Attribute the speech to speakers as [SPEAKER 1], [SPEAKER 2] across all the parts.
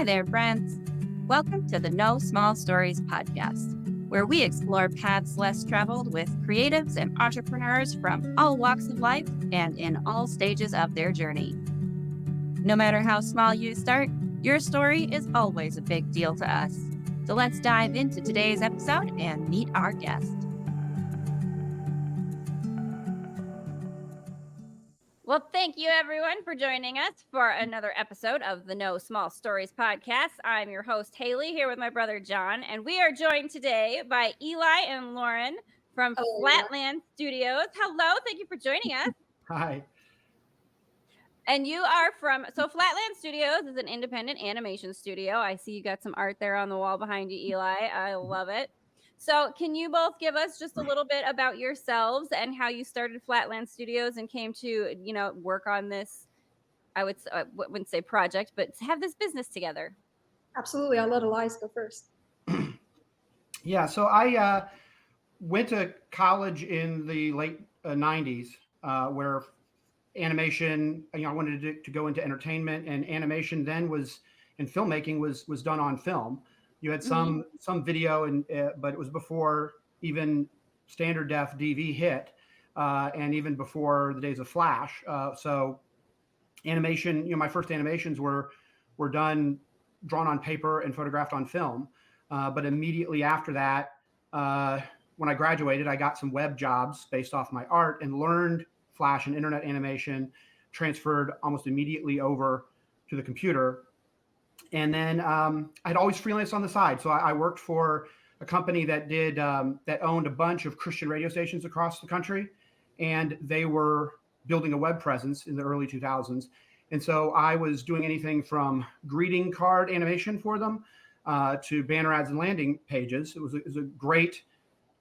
[SPEAKER 1] Hi there, friends. Welcome to the No Small Stories podcast, where we explore paths less traveled with creatives and entrepreneurs from all walks of life and in all stages of their journey. No matter how small you start, your story is always a big deal to us. So let's dive into today's episode and meet our guest. Well, thank you everyone for joining us for another episode of the No Small Stories podcast. I'm your host, Haleigh, here with my brother, John, and we are joined today by Eli and Lauren from Flatland Studios. Hello, thank you for joining us.
[SPEAKER 2] Hi.
[SPEAKER 1] And you are so Flatland Studios is an independent animation studio. I see you got some art there on the wall behind you, Eli. I love it. So can you both give us just a little bit about yourselves and how you started Flatland Studios and came to, work on this, I wouldn't say project, but to have this business together?
[SPEAKER 3] Absolutely. I'll let Elias go first.
[SPEAKER 2] Yeah, so I went to college in the late 90s where animation, I wanted to go into entertainment, and animation then was, and filmmaking was done on film. You had some video, but it was before even standard def DV hit, and even before the days of Flash. So animation, my first animations were drawn on paper and photographed on film. But immediately after that, when I graduated, I got some web jobs based off my art and learned Flash and internet animation, transferred almost immediately over to the computer. And then I'd always freelanced on the side. So I worked for a company that that owned a bunch of Christian radio stations across the country, and they were building a web presence in the early 2000s. And so I was doing anything from greeting card animation for them to banner ads and landing pages. It was a great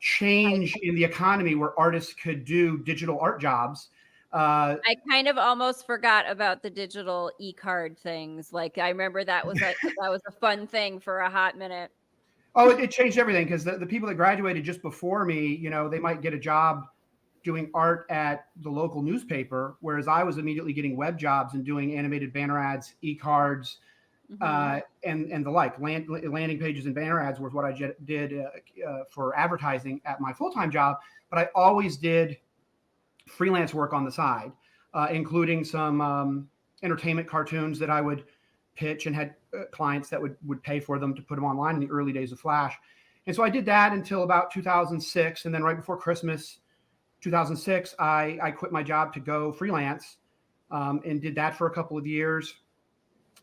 [SPEAKER 2] change in the economy where artists could do digital art jobs.
[SPEAKER 1] I kind of almost forgot about the digital e-card things. Like I remember that was a fun thing for a hot minute.
[SPEAKER 2] Oh, it changed everything, because the people that graduated just before me, they might get a job doing art at the local newspaper, whereas I was immediately getting web jobs and doing animated banner ads, e-cards, and the like. Landing pages and banner ads was what I did for advertising at my full-time job. But I always did freelance work on the side, including some entertainment cartoons that I would pitch, and had clients that would pay for them to put them online in the early days of Flash. And so I did that until about 2006. And then right before Christmas 2006, I quit my job to go freelance, and did that for a couple of years.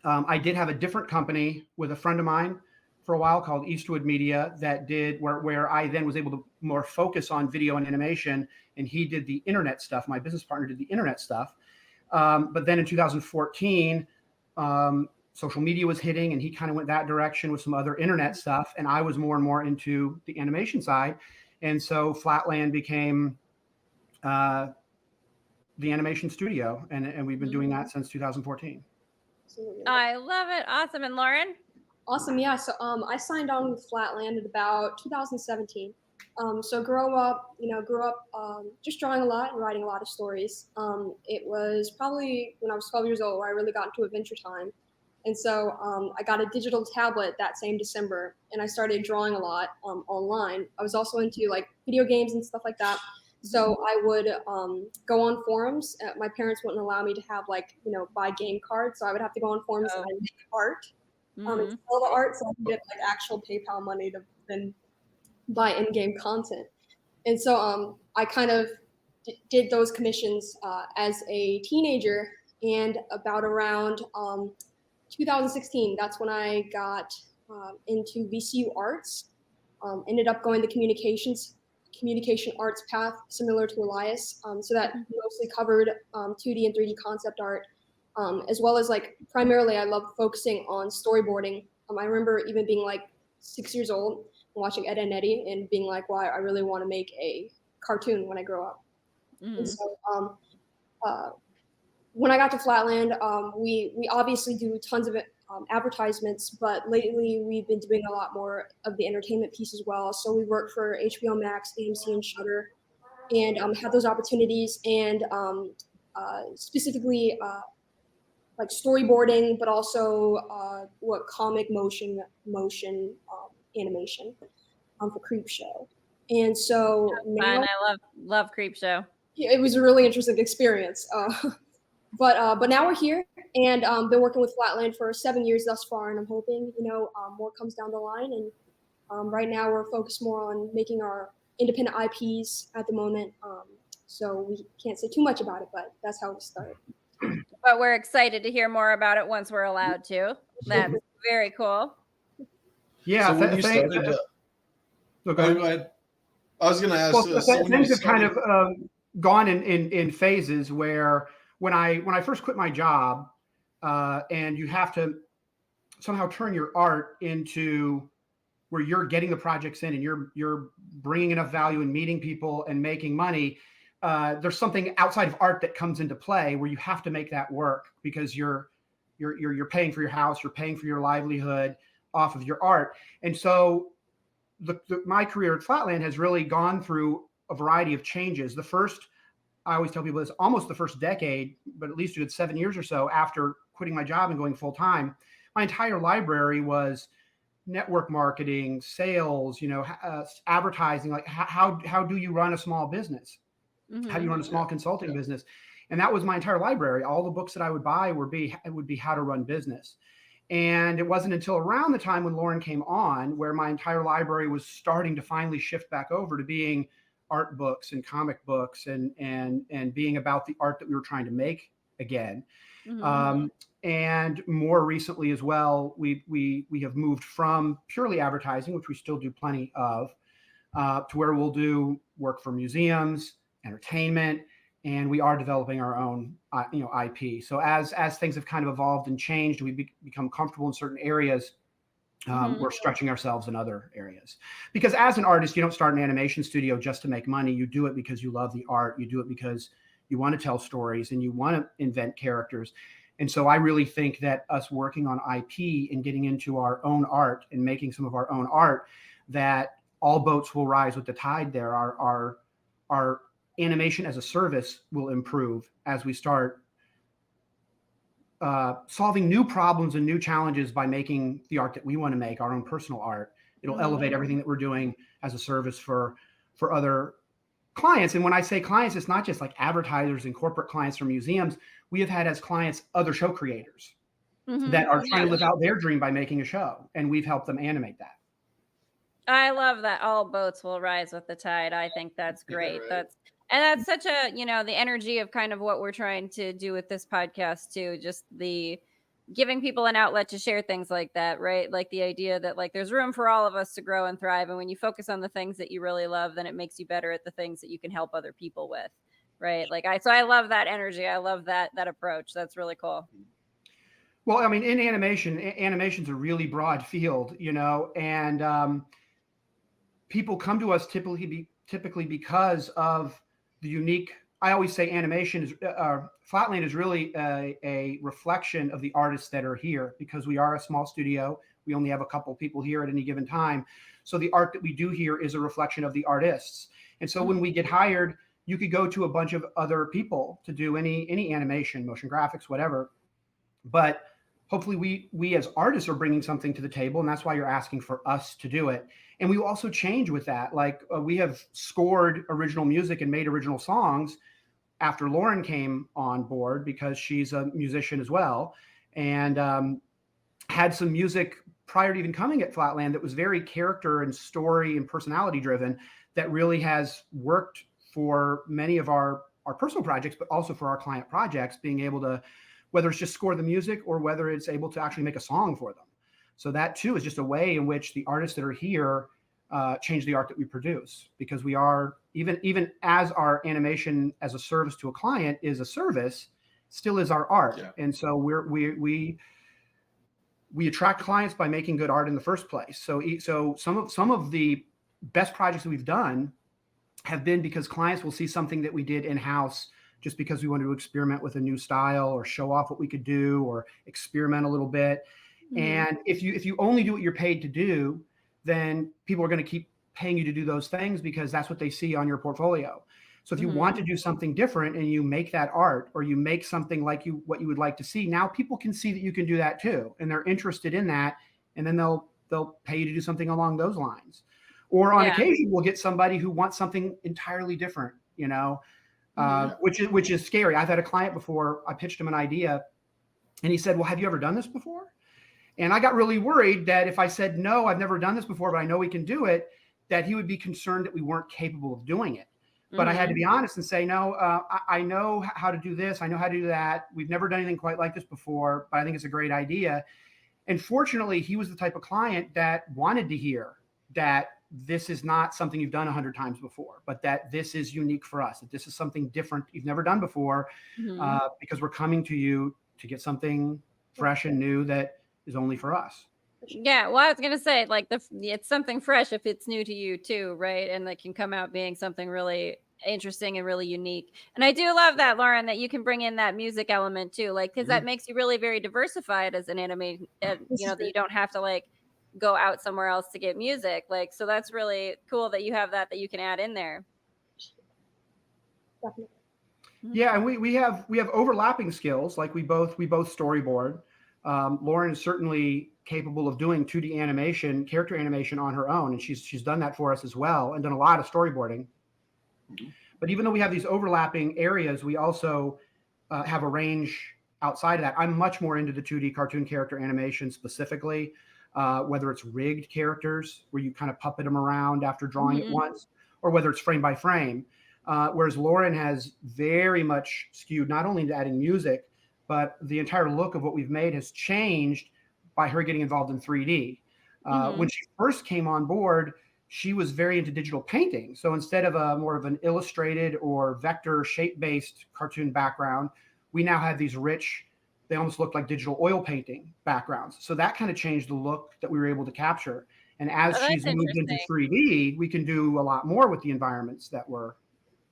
[SPEAKER 2] I did have a different company with a friend of mine for a while called Eastwood Media that did where I then was able to more focus on video and animation, and he did the internet stuff. My business partner did the internet stuff. But then in 2014, social media was hitting, and he kind of went that direction with some other internet stuff. And I was more and more into the animation side. And so Flatland became the animation studio, and we've been doing that since 2014.
[SPEAKER 1] I love it. Awesome. And Lauren?
[SPEAKER 3] Awesome. Yeah. So I signed on with Flatland at about 2017. So grew up just drawing a lot and writing a lot of stories. It was probably when I was 12 years old where I really got into Adventure Time. And so I got a digital tablet that same December, and I started drawing a lot online. I was also into like video games and stuff like that. So I would go on forums. My parents wouldn't allow me to have buy game cards. So I would have to go on forums and make art, and sell the art so I could get like actual PayPal money to then buy in-game content. And so I kind of did those commissions as a teenager, and about around 2016, that's when I got into VCU Arts. Ended up going the communication arts path, similar to Elias. So that mostly covered 2D and 3D concept art, as well as primarily I love focusing on storyboarding. I remember even being like 6 years old and watching Ed and Eddie and being like, wow, I really want to make a cartoon when I grow up. And so when I got to Flatland, we obviously do tons of advertisements, but lately we've been doing a lot more of the entertainment piece as well. So we work for HBO Max, AMC, and Shudder, and had those opportunities. And specifically like storyboarding, but also what comic motion animation for 𝓕𝓻𝓪𝓷𝓴𝓲. And so
[SPEAKER 1] Fun.
[SPEAKER 3] now
[SPEAKER 1] I love 𝓕𝓻𝓪.
[SPEAKER 3] it was a really interesting experience. But now we're here, and been working with Flatland for 7 years thus far, and I'm hoping more comes down the line. And right now we're focused more on making our independent IPs at the moment. So we can't say too much about it, but that's how we started.
[SPEAKER 1] But we're excited to hear more about it once we're allowed to. That's very cool.
[SPEAKER 2] Yeah.
[SPEAKER 4] So when you started,
[SPEAKER 2] go
[SPEAKER 4] go ahead. I was going to ask.
[SPEAKER 2] Well, things have kind of gone in phases where when I first quit my job, and you have to somehow turn your art into where you're getting the projects in and you're bringing enough value and meeting people and making money. There's something outside of art that comes into play where you have to make that work because you're paying for your house, you're paying for your livelihood off of your art. And so my career at Flatland has really gone through a variety of changes. I always tell people this, almost the first decade, but at least a good 7 years or so after quitting my job and going full time, my entire library was network marketing, sales, advertising. Like how do you run a small business? How do you run a small consulting business? And that was my entire library. All the books that I would buy would be how to run business. And it wasn't until around the time when Lauren came on where my entire library was starting to finally shift back over to being art books and comic books and being about the art that we were trying to make again. And more recently as well, we have moved from purely advertising, which we still do plenty of, to where we'll do work for museums, entertainment, and we are developing our own IP. So as things have kind of evolved and changed, we become comfortable in certain areas. We're stretching ourselves in other areas, because as an artist, you don't start an animation studio just to make money. You do it because you love the art. You do it because you want to tell stories and you want to invent characters. And so I really think that us working on IP and getting into our own art and making some of our own art, that all boats will rise with the tide there. Our animation as a service will improve as we start solving new problems and new challenges by making the art that we want to make, our own personal art. It'll elevate everything that we're doing as a service for other clients. And when I say clients, it's not just like advertisers and corporate clients from museums. We have had as clients other show creators that are trying to live out their dream by making a show, and we've helped them animate that.
[SPEAKER 1] I love that all boats will rise with the tide. I think that's great. Yeah, right. That's such a, the energy of kind of what we're trying to do with this podcast too. Just the giving people an outlet to share things like that, right? Like the idea that like there's room for all of us to grow and thrive. And when you focus on the things that you really love, then it makes you better at the things that you can help other people with, right? So I love that energy. I love that approach. That's really cool.
[SPEAKER 2] Well, I mean, in animation's a really broad field, and people come to us typically because of the unique. I always say animation is Flatland is really a reflection of the artists that are here, because we are a small studio. We only have a couple people here at any given time. So the art that we do here is a reflection of the artists. And so when we get hired, you could go to a bunch of other people to do any animation, motion graphics, whatever. But hopefully we as artists are bringing something to the table, and that's why you're asking for us to do it. And we will also change with that. Like we have scored original music and made original songs after Lauren came on board, because she's a musician as well, and had some music prior to even coming at Flatland that was very character and story and personality driven, that really has worked for many of our personal projects, but also for our client projects, being able to, whether it's just score the music or whether it's able to actually make a song for them. So that too is just a way in which the artists that are here change the art that we produce, because we are, even as our animation as a service to a client is a service, still is our art. Yeah. And so we attract clients by making good art in the first place. So some of the best projects that we've done have been because clients will see something that we did in-house just because we wanted to experiment with a new style or show off what we could do or experiment a little bit. And if you only do what you're paid to do, then people are going to keep paying you to do those things because that's what they see on your portfolio. So if you want to do something different and you make that art, or you make something like what you would like to see, now people can see that you can do that too, and they're interested in that, and then they'll pay you to do something along those lines. Or on occasion, we'll get somebody who wants something entirely different, which is scary. I've had a client before, I pitched him an idea, and he said, well, have you ever done this before? And I got really worried that if I said, no, I've never done this before, but I know we can do it, that he would be concerned that we weren't capable of doing it. But I had to be honest and say, no, I know how to do this. I know how to do that. We've never done anything quite like this before, but I think it's a great idea. And fortunately, he was the type of client that wanted to hear that this is not something you've done 100 times before, but that this is unique for us, that this is something different you've never done before, because we're coming to you to get something fresh and new that is only for us.
[SPEAKER 1] Yeah, well, I was gonna say, like, it's something fresh if it's new to you too, right? And it can come out being something really interesting and really unique. And I do love that, Lauren, that you can bring in that music element too, like, because that makes you really very diversified as an animator. That you don't have to like go out somewhere else to get music. Like, so that's really cool that you have that you can add in there.
[SPEAKER 3] Definitely.
[SPEAKER 2] Yeah, and we have overlapping skills. Like we both storyboard. Lauren is certainly capable of doing 2D animation, character animation on her own, and she's done that for us as well, and done a lot of storyboarding. But even though we have these overlapping areas, we also have a range outside of that. I'm much more into the 2D cartoon character animation specifically, whether it's rigged characters where you kind of puppet them around after drawing it once, or whether it's frame by frame. Whereas Lauren has very much skewed not only into adding music, but the entire look of what we've made has changed by her getting involved in 3D. When she first came on board, she was very into digital painting. So instead of more of an illustrated or vector shape-based cartoon background, we now have these rich, they almost look like digital oil painting backgrounds. So that kind of changed the look that we were able to capture. And as she's moved into 3D, we can do a lot more with the environments that we're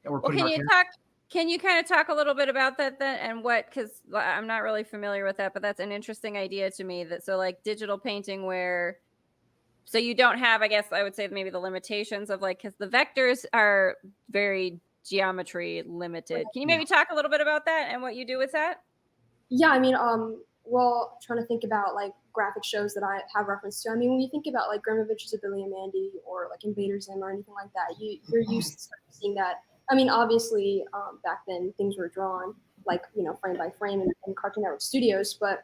[SPEAKER 2] putting our characters.
[SPEAKER 1] Can you kind of talk a little bit about that then, and because I'm not really familiar with that, but that's an interesting idea to me. That so like digital painting where, so you don't have, I guess I would say maybe the limitations of like, because the vectors are very geometry limited. Can you maybe talk a little bit about that and what you do with that?
[SPEAKER 3] Yeah, I mean, well, trying to think about like graphic shows that I have reference to. I mean, when you think about like 𝓕𝓻𝓪𝓷𝓴𝓲'𝓼 or like Invader Zim or anything like that, you're used to seeing that. I mean, obviously, back then things were drawn like, frame by frame in Cartoon Network Studios. But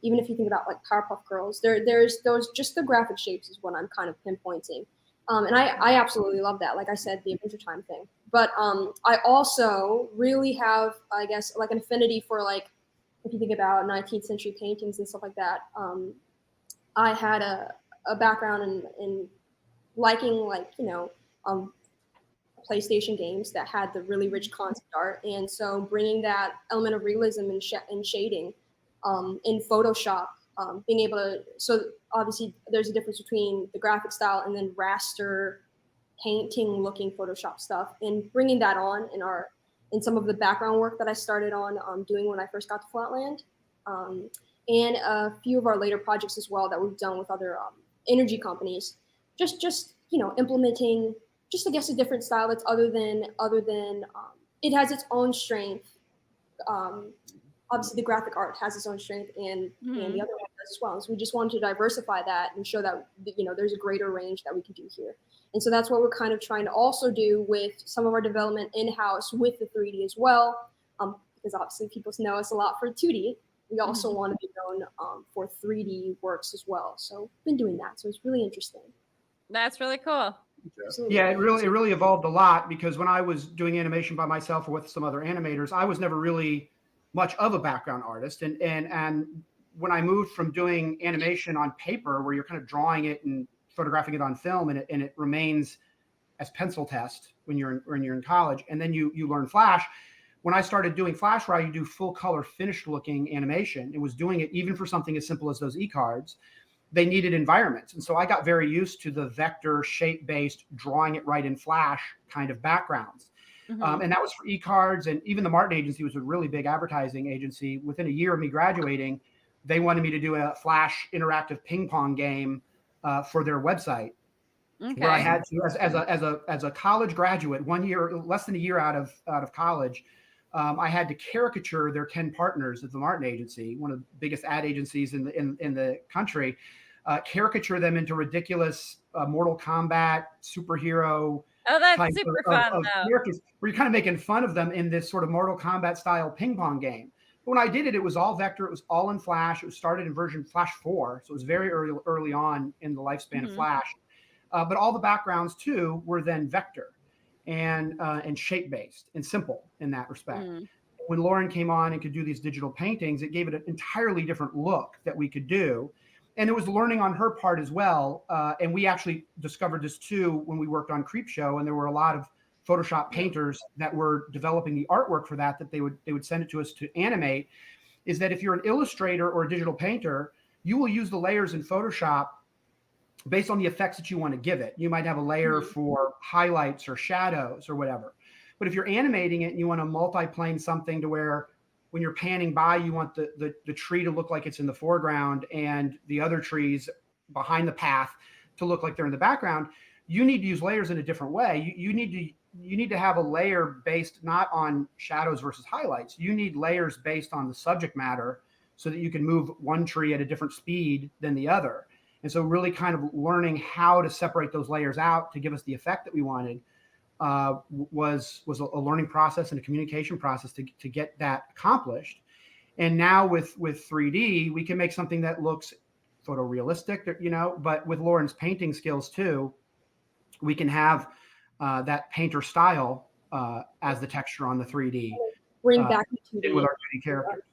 [SPEAKER 3] even if you think about like Powerpuff Girls, there's those, just the graphic shapes is what I'm kind of pinpointing. And I absolutely love that. Like I said, the Adventure Time thing. But I also really have, I guess, like an affinity for like, if you think about 19th century paintings and stuff like that. I had a background in liking like, PlayStation games that had the really rich concept art, and so bringing that element of realism and shading in Photoshop, being able to, so obviously there's a difference between the graphic style and then raster painting looking Photoshop stuff, and bringing that on in some of the background work that I started on doing when I first got to Flatland, and a few of our later projects as well that we've done with other energy companies, just implementing just, I guess, a different style that's other than it has its own strength. Obviously the graphic art has its own strength, and the other one does as well. So we just wanted to diversify that and show that there's a greater range that we can do here. And so that's what we're kind of trying to also do with some of our development in-house with the 3D as well, because obviously people know us a lot for 2D. We also want to be known for 3D works as well. So we've been doing that. So it's really interesting.
[SPEAKER 1] That's really cool.
[SPEAKER 2] Yeah, it really evolved a lot, because when I was doing animation by myself or with some other animators, I was never really much of a background artist. And when I moved from doing animation on paper, where you're kind of drawing it and photographing it on film, and it remains as pencil test when you're in college, and then you learn Flash. When I started doing Flash, where you do full color finished looking animation, it was doing it even for something as simple as those e-cards. They needed environments. And so I got very used to the vector shape-based drawing it right in Flash kind of backgrounds. And that was for e-cards, and even the Martin agency was a really big advertising agency. Within a year of me graduating, they wanted me to do a Flash interactive ping pong game for their website. where I
[SPEAKER 1] Okay.
[SPEAKER 2] had to, as a college graduate, 1 year, less than a year out of college, I had to caricature their 10 partners at the Martin Agency, one of the biggest ad agencies in the country, caricature them into ridiculous Mortal Kombat superhero
[SPEAKER 1] Oh, that's
[SPEAKER 2] type
[SPEAKER 1] super fun
[SPEAKER 2] of
[SPEAKER 1] though.
[SPEAKER 2] characters, where you're kind of making fun of them in this sort of Mortal Kombat style ping pong game. But when I did it, it was all vector. It was all in Flash. It was started in version Flash 4, so it was very early on in the lifespan of Flash. But all the backgrounds too were then vector and shape based and simple in that respect. When Lauren came on and could do these digital paintings, it gave it an entirely different look that we could do. And it was learning on her part as well. And we actually discovered this too when we worked on Creepshow, and there were a lot of Photoshop painters that were developing the artwork for that they would send it to us to animate. Is that if you're an illustrator or a digital painter, you will use the layers in Photoshop based on the effects that you want to give it. You might have a layer for highlights or shadows or whatever. But if you're animating it and you want to multi-plane something to where when you're panning by, you want the tree to look like it's in the foreground and the other trees behind the path to look like they're in the background, you need to use layers in a different way. You need to have a layer based not on shadows versus highlights. You need layers based on the subject matter so that you can move one tree at a different speed than the other. And so really kind of learning how to separate those layers out to give us the effect that we wanted was a learning process and a communication process to get that accomplished. And now with 3D, we can make something that looks photorealistic, but with Lauren's painting skills too, we can have that painter style as the texture on the 3D.
[SPEAKER 3] Bring back the 2D
[SPEAKER 2] with our 2D characters.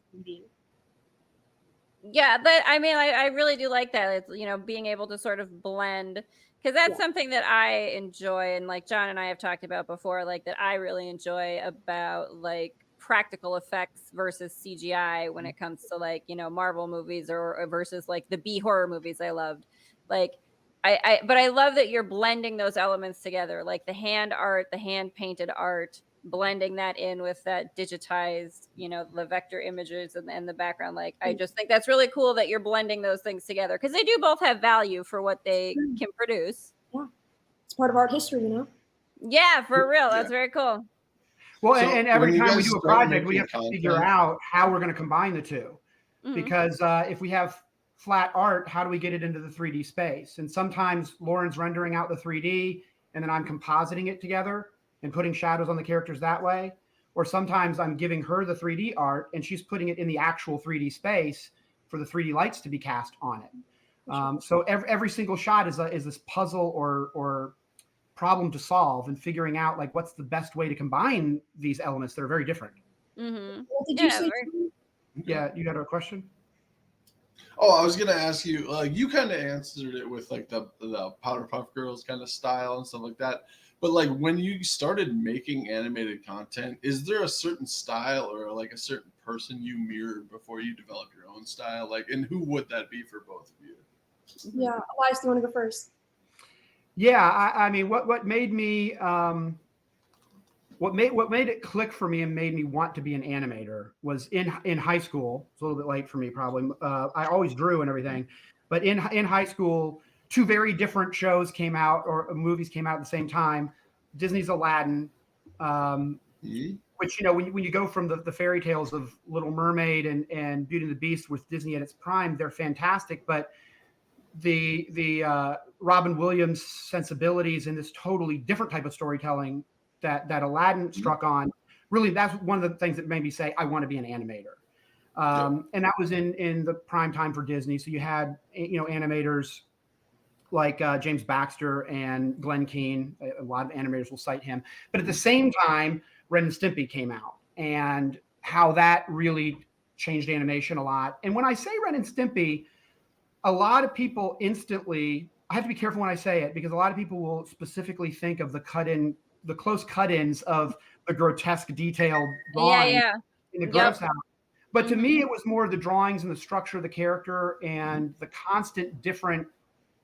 [SPEAKER 1] Yeah, but I mean, I really do like that. It's, being able to sort of blend, because that's something that I enjoy. And like John and I have talked about before, like that I really enjoy about like practical effects versus CGI when it comes to like, Marvel movies or versus like the B horror movies I loved. Like, but I love that you're blending those elements together, like the hand art, the hand painted art, blending that in with that digitized, the vector images and the background. Like, I just think that's really cool that you're blending those things together, because they do both have value for what they can produce.
[SPEAKER 3] Yeah, it's part of art history,
[SPEAKER 1] Yeah, for real. That's very cool.
[SPEAKER 2] Well,
[SPEAKER 4] So
[SPEAKER 2] and every
[SPEAKER 4] when you
[SPEAKER 2] time we
[SPEAKER 4] guys
[SPEAKER 2] do a
[SPEAKER 4] start
[SPEAKER 2] project, we
[SPEAKER 4] making
[SPEAKER 2] have to
[SPEAKER 4] content-
[SPEAKER 2] figure out how we're going to combine the two. Because if we have flat art, how do we get it into the 3D space? And sometimes Lauren's rendering out the 3D and then I'm compositing it together and putting shadows on the characters that way. Or sometimes I'm giving her the 3D art and she's putting it in the actual 3D space for the 3D lights to be cast on it. So every single shot is this puzzle or problem to solve, and figuring out like what's the best way to combine these elements that are very different.
[SPEAKER 3] What did you say?
[SPEAKER 2] Yeah, you got a question?
[SPEAKER 4] Oh, I was gonna ask you. You kind of answered it with like the Powderpuff Girls kind of style and stuff like that. But like when you started making animated content, is there a certain style or like a certain person you mirrored before you developed your own style? Like, and who would that be for both of you?
[SPEAKER 3] Yeah, Elias, do you want to go first?
[SPEAKER 2] Yeah, I mean, what made me what made it click for me and made me want to be an animator was in high school. It's a little bit late for me, probably. I always drew and everything, but in high school, two very different shows came out, or movies came out at the same time. Disney's Aladdin, which when you go from the fairy tales of Little Mermaid and Beauty and the Beast with Disney at its prime, they're fantastic, but the Robin Williams sensibilities in this totally different type of storytelling that Aladdin struck on, really, that's one of the things that made me say I want to be an animator. And that was in the prime time for Disney. So you had animators like James Baxter and Glenn Keane. A lot of animators will cite him. But at the same time, Ren and Stimpy came out, and how that really changed animation a lot. And when I say Ren and Stimpy, a lot of people instantly, I have to be careful when I say it, because a lot of people will specifically think of the close cut-ins of the grotesque detailed drawing in the gross out. But to me, it was more the drawings and the structure of the character and the constant different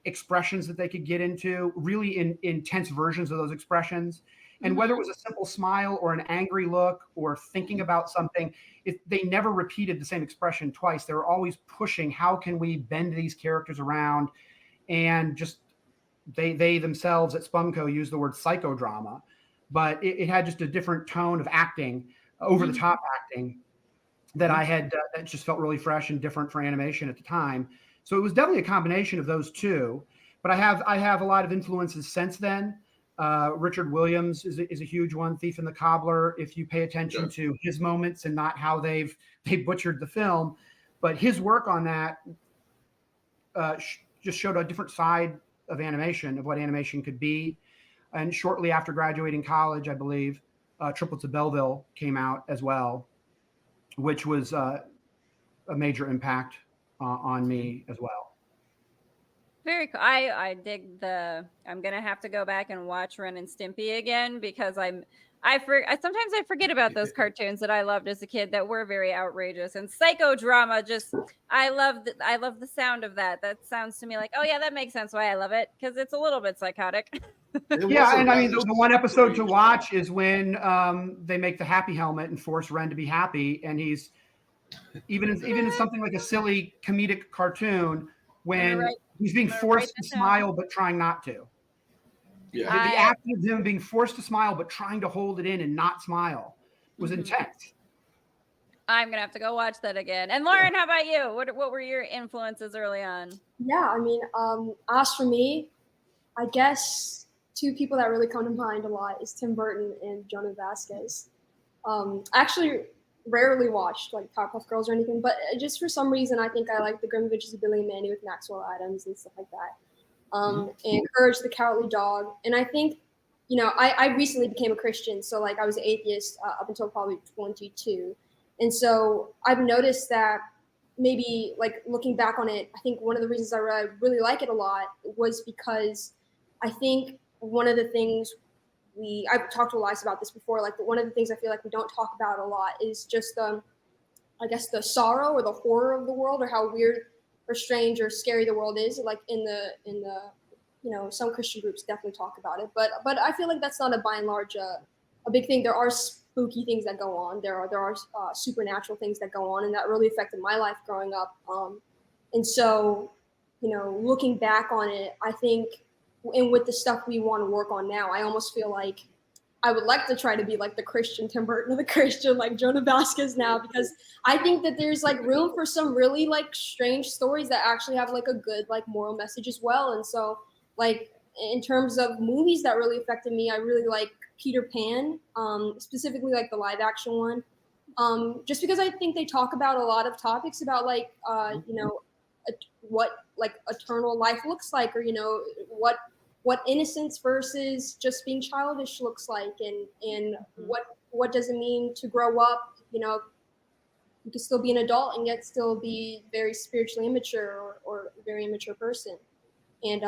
[SPEAKER 2] expressions that they could get into, really intense versions of those expressions. And whether it was a simple smile or an angry look or thinking about something, they never repeated the same expression twice. They were always pushing, how can we bend these characters around and just they themselves at Spumco use the word psychodrama, but it had just a different tone of acting, over the top acting that I had that just felt really fresh and different for animation at the time. So it was definitely a combination of those two. But I have a lot of influences since then. Richard Williams is a huge one. 𝓕𝓻𝓪𝓷𝓴𝓲. If you pay attention to his moments and not how they butchered the film, but his work on that just showed a different side of animation, of what animation could be. And shortly after graduating college, I believe, 𝓕𝓻𝓪𝓷𝓴𝓲 came out as well, which was a major impact on me as well.
[SPEAKER 1] Very cool. I dig I'm gonna have to go back and watch Ren and Stimpy again, because sometimes I forget about those cartoons that I loved as a kid that were very outrageous. And psychodrama, just I love the sound of that. That sounds to me like, oh yeah, that makes sense why I love it, because it's a little bit psychotic.
[SPEAKER 2] Yeah, and I mean the one episode to watch is when they make the happy helmet and force Ren to be happy, and he's even in something like a silly comedic cartoon when he's being forced to smile but trying not to.
[SPEAKER 4] Yeah,
[SPEAKER 2] the act of him being forced to smile but trying to hold it in and not smile was intense.
[SPEAKER 1] I'm gonna have to go watch that again. And Lauren, how about you? What were your influences early on?
[SPEAKER 3] Yeah, I mean, as for me, I guess two people that really come to mind a lot is Tim Burton and Jonny Vasquez. I actually rarely watched like Powerpuff Girls or anything, but just for some reason, I think I like the Grim Adventures of Billy and Mandy with Maxwell Adams and stuff like that. And Courage the Cowardly Dog. And I think, I recently became a Christian, so like I was an atheist up until probably 22. And so I've noticed that maybe like looking back on it, I think one of the reasons I really like it a lot was because I think one of the things I've talked to Elias about this before, like one of the things I feel like we don't talk about a lot is just I guess the sorrow or the horror of the world, or how weird or strange or scary the world is. Like in the some Christian groups definitely talk about it, but I feel like that's not by and large a big thing. There are spooky things that go on. There are supernatural things that go on, and that really affected my life growing up. And so, looking back on it, I think, and with the stuff we want to work on now, I almost feel like I would like to try to be like the Christian Tim Burton or the Christian like Jonny Vasquez now, because I think that there's like room for some really like strange stories that actually have like a good like moral message as well. And so like in terms of movies that really affected me, I really like Peter Pan, specifically like the live action one, just because I think they talk about a lot of topics about like what like eternal life looks like, or what innocence versus just being childish looks like, and what does it mean to grow up. You can still be an adult and yet still be very spiritually immature or a very immature person. And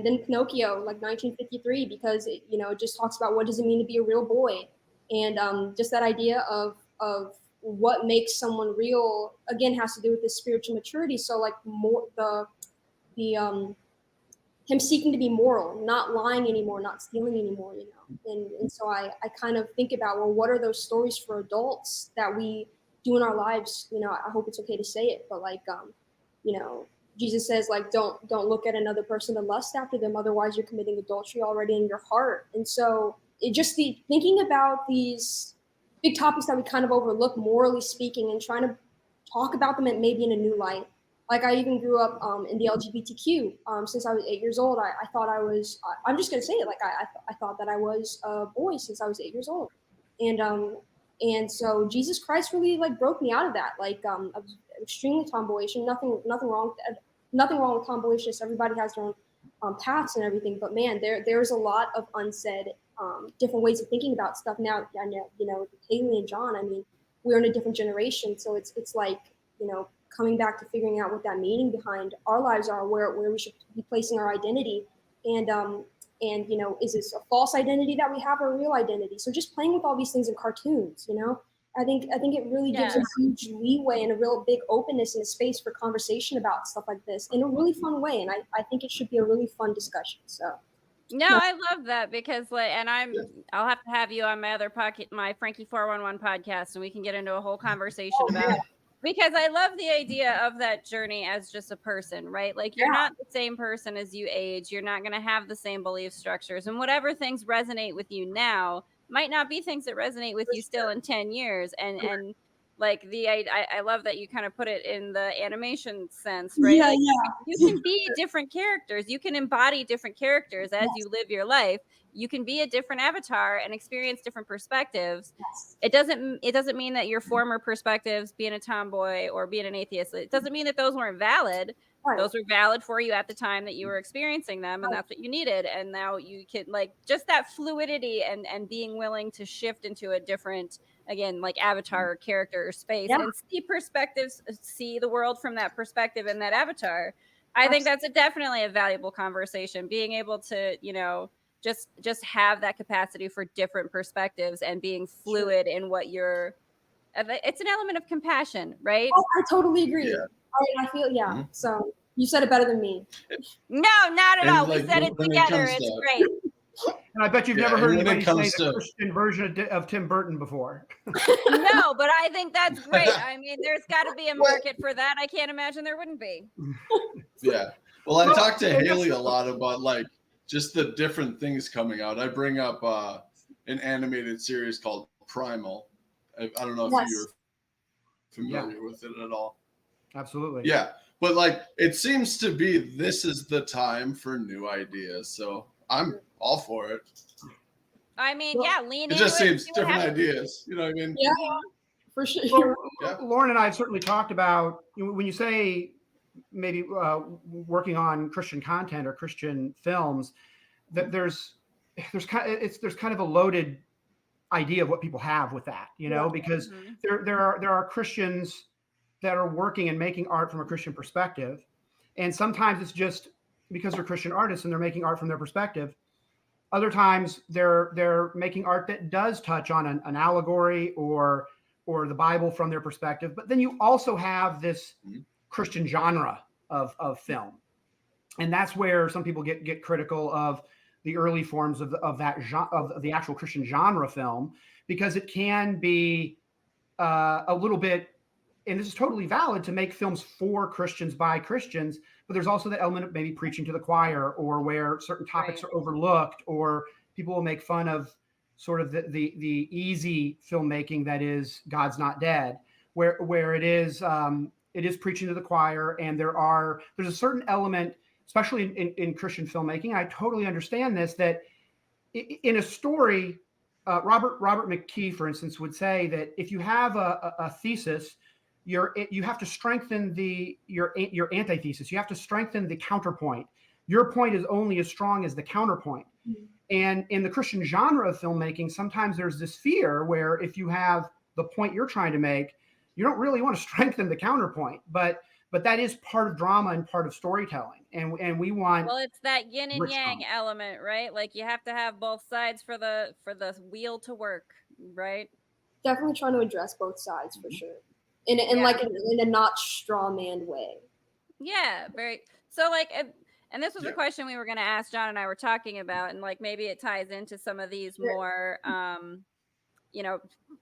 [SPEAKER 3] then Pinocchio, like 1953, because it just talks about what does it mean to be a real boy, and just that idea of what makes someone real again has to do with this spiritual maturity. So like more the him seeking to be moral, not lying anymore, not stealing anymore, and so I kind of think about, well, what are those stories for adults that we do in our lives? I hope it's okay to say it, but like Jesus says, like, don't look at another person to lust after them, otherwise you're committing adultery already in your heart. And so it just thinking about these big topics that we kind of overlook, morally speaking, and trying to talk about them maybe in a new light. Like I even grew up in the LGBTQ since I was 8 years old. I thought I was, I'm just going to say it, like I thought that I was a boy since I was 8 years old. And so Jesus Christ really like broke me out of that. Like I was extremely tomboyish, and nothing wrong with tomboyishness. Everybody has their own paths and everything. But man, there's a lot of unsaid different ways of thinking about stuff now. I know, Haleigh and John, I mean, we're in a different generation. So it's like, coming back to figuring out what that meaning behind our lives are, where we should be placing our identity, and is this a false identity that we have, or a real identity? So just playing with all these things in cartoons, I think it really gives a huge leeway and a real big openness and a space for conversation about stuff like this in a really fun way, and I think it should be a really fun discussion. So.
[SPEAKER 1] No, I love that, because I'll have to have you on my other my Franki 411 podcast, and we can get into a whole conversation about Because I love the idea of that journey as just a person, right? Like you're not the same person as you age. You're not going to have the same belief structures, and whatever things resonate with you now might not be things that resonate with you still in 10 years. And like I love that you kind of put it in the animation sense, right?
[SPEAKER 3] Yeah,
[SPEAKER 1] Like
[SPEAKER 3] yeah.
[SPEAKER 1] you can be different characters. You can embody different characters as you live your life. You can be a different avatar and experience different perspectives.
[SPEAKER 3] Yes.
[SPEAKER 1] It doesn't mean that your former perspectives, being a tomboy or being an atheist, it doesn't mean that those weren't valid.
[SPEAKER 3] Right.
[SPEAKER 1] Those were valid for you at the time that you were experiencing them, and that's what you needed. And now you can, like, just that fluidity and being willing to shift into a different, again, like avatar or character or space, and see perspectives, see the world from that perspective and that avatar. I think that's definitely a valuable conversation, being able to, you know, just have that capacity for different perspectives and being fluid in what you're. It's an element of compassion, right?
[SPEAKER 3] Oh, I totally agree. I feel So you said it better than me.
[SPEAKER 1] No, not at all.
[SPEAKER 4] like,
[SPEAKER 1] we said it together. It's great.
[SPEAKER 2] And I bet you've never heard anybody say
[SPEAKER 4] to
[SPEAKER 2] the Christian version of Tim Burton before.
[SPEAKER 1] No, but I think that's great. I mean, there's got to be a market for that. I can't imagine there wouldn't be.
[SPEAKER 4] Yeah. Well, I talked to Haleigh a lot about like just the different things coming out. I bring up an animated series called Primal. I don't know if you're familiar with it at all.
[SPEAKER 2] Absolutely.
[SPEAKER 4] Yeah. But like, it seems to be this is the time for new ideas. So I'm all for it.
[SPEAKER 1] I mean, lean into
[SPEAKER 4] it. It just seems different
[SPEAKER 1] happens.
[SPEAKER 4] ideas. You know what I mean?
[SPEAKER 3] Yeah, for sure.
[SPEAKER 2] Well, Lauren and I have certainly talked about, when you say maybe working on Christian content or Christian films, that there's kind of a loaded idea of what people have with that, you know, because there are Christians that are working and making art from a Christian perspective, and sometimes it's just because they're Christian artists and they're making art from their perspective. Other times they're making art that does touch on an allegory or the Bible from their perspective. But then you also have this Christian genre of film, and that's where some people get critical of the early forms of the actual Christian genre film, because it can be a little bit. And this is totally valid to make films for Christians by Christians, but there's also the element of maybe preaching to the choir, or where certain topics are overlooked, or people will make fun of sort of the easy filmmaking that is God's Not Dead, where it is preaching to the choir, and there's a certain element, especially in Christian filmmaking. I totally understand this, that in a story, Robert McKee, for instance, would say that if you have a thesis, you have to strengthen your antithesis. You have to strengthen the counterpoint. Your point is only as strong as the counterpoint. And in the Christian genre of filmmaking, sometimes there's this fear where if you have the point you're trying to make, you don't really want to strengthen the counterpoint. But that is part of drama and part of storytelling. And we want.
[SPEAKER 1] Well, it's that yin and yang element, right? Like you have to have both sides for the wheel to work, right?
[SPEAKER 3] Definitely trying to address both sides for sure. In a not straw man way.
[SPEAKER 1] Yeah, very. So like, and this was a question we were going to ask. John and I were talking about, and like maybe it ties into some of these more, you know,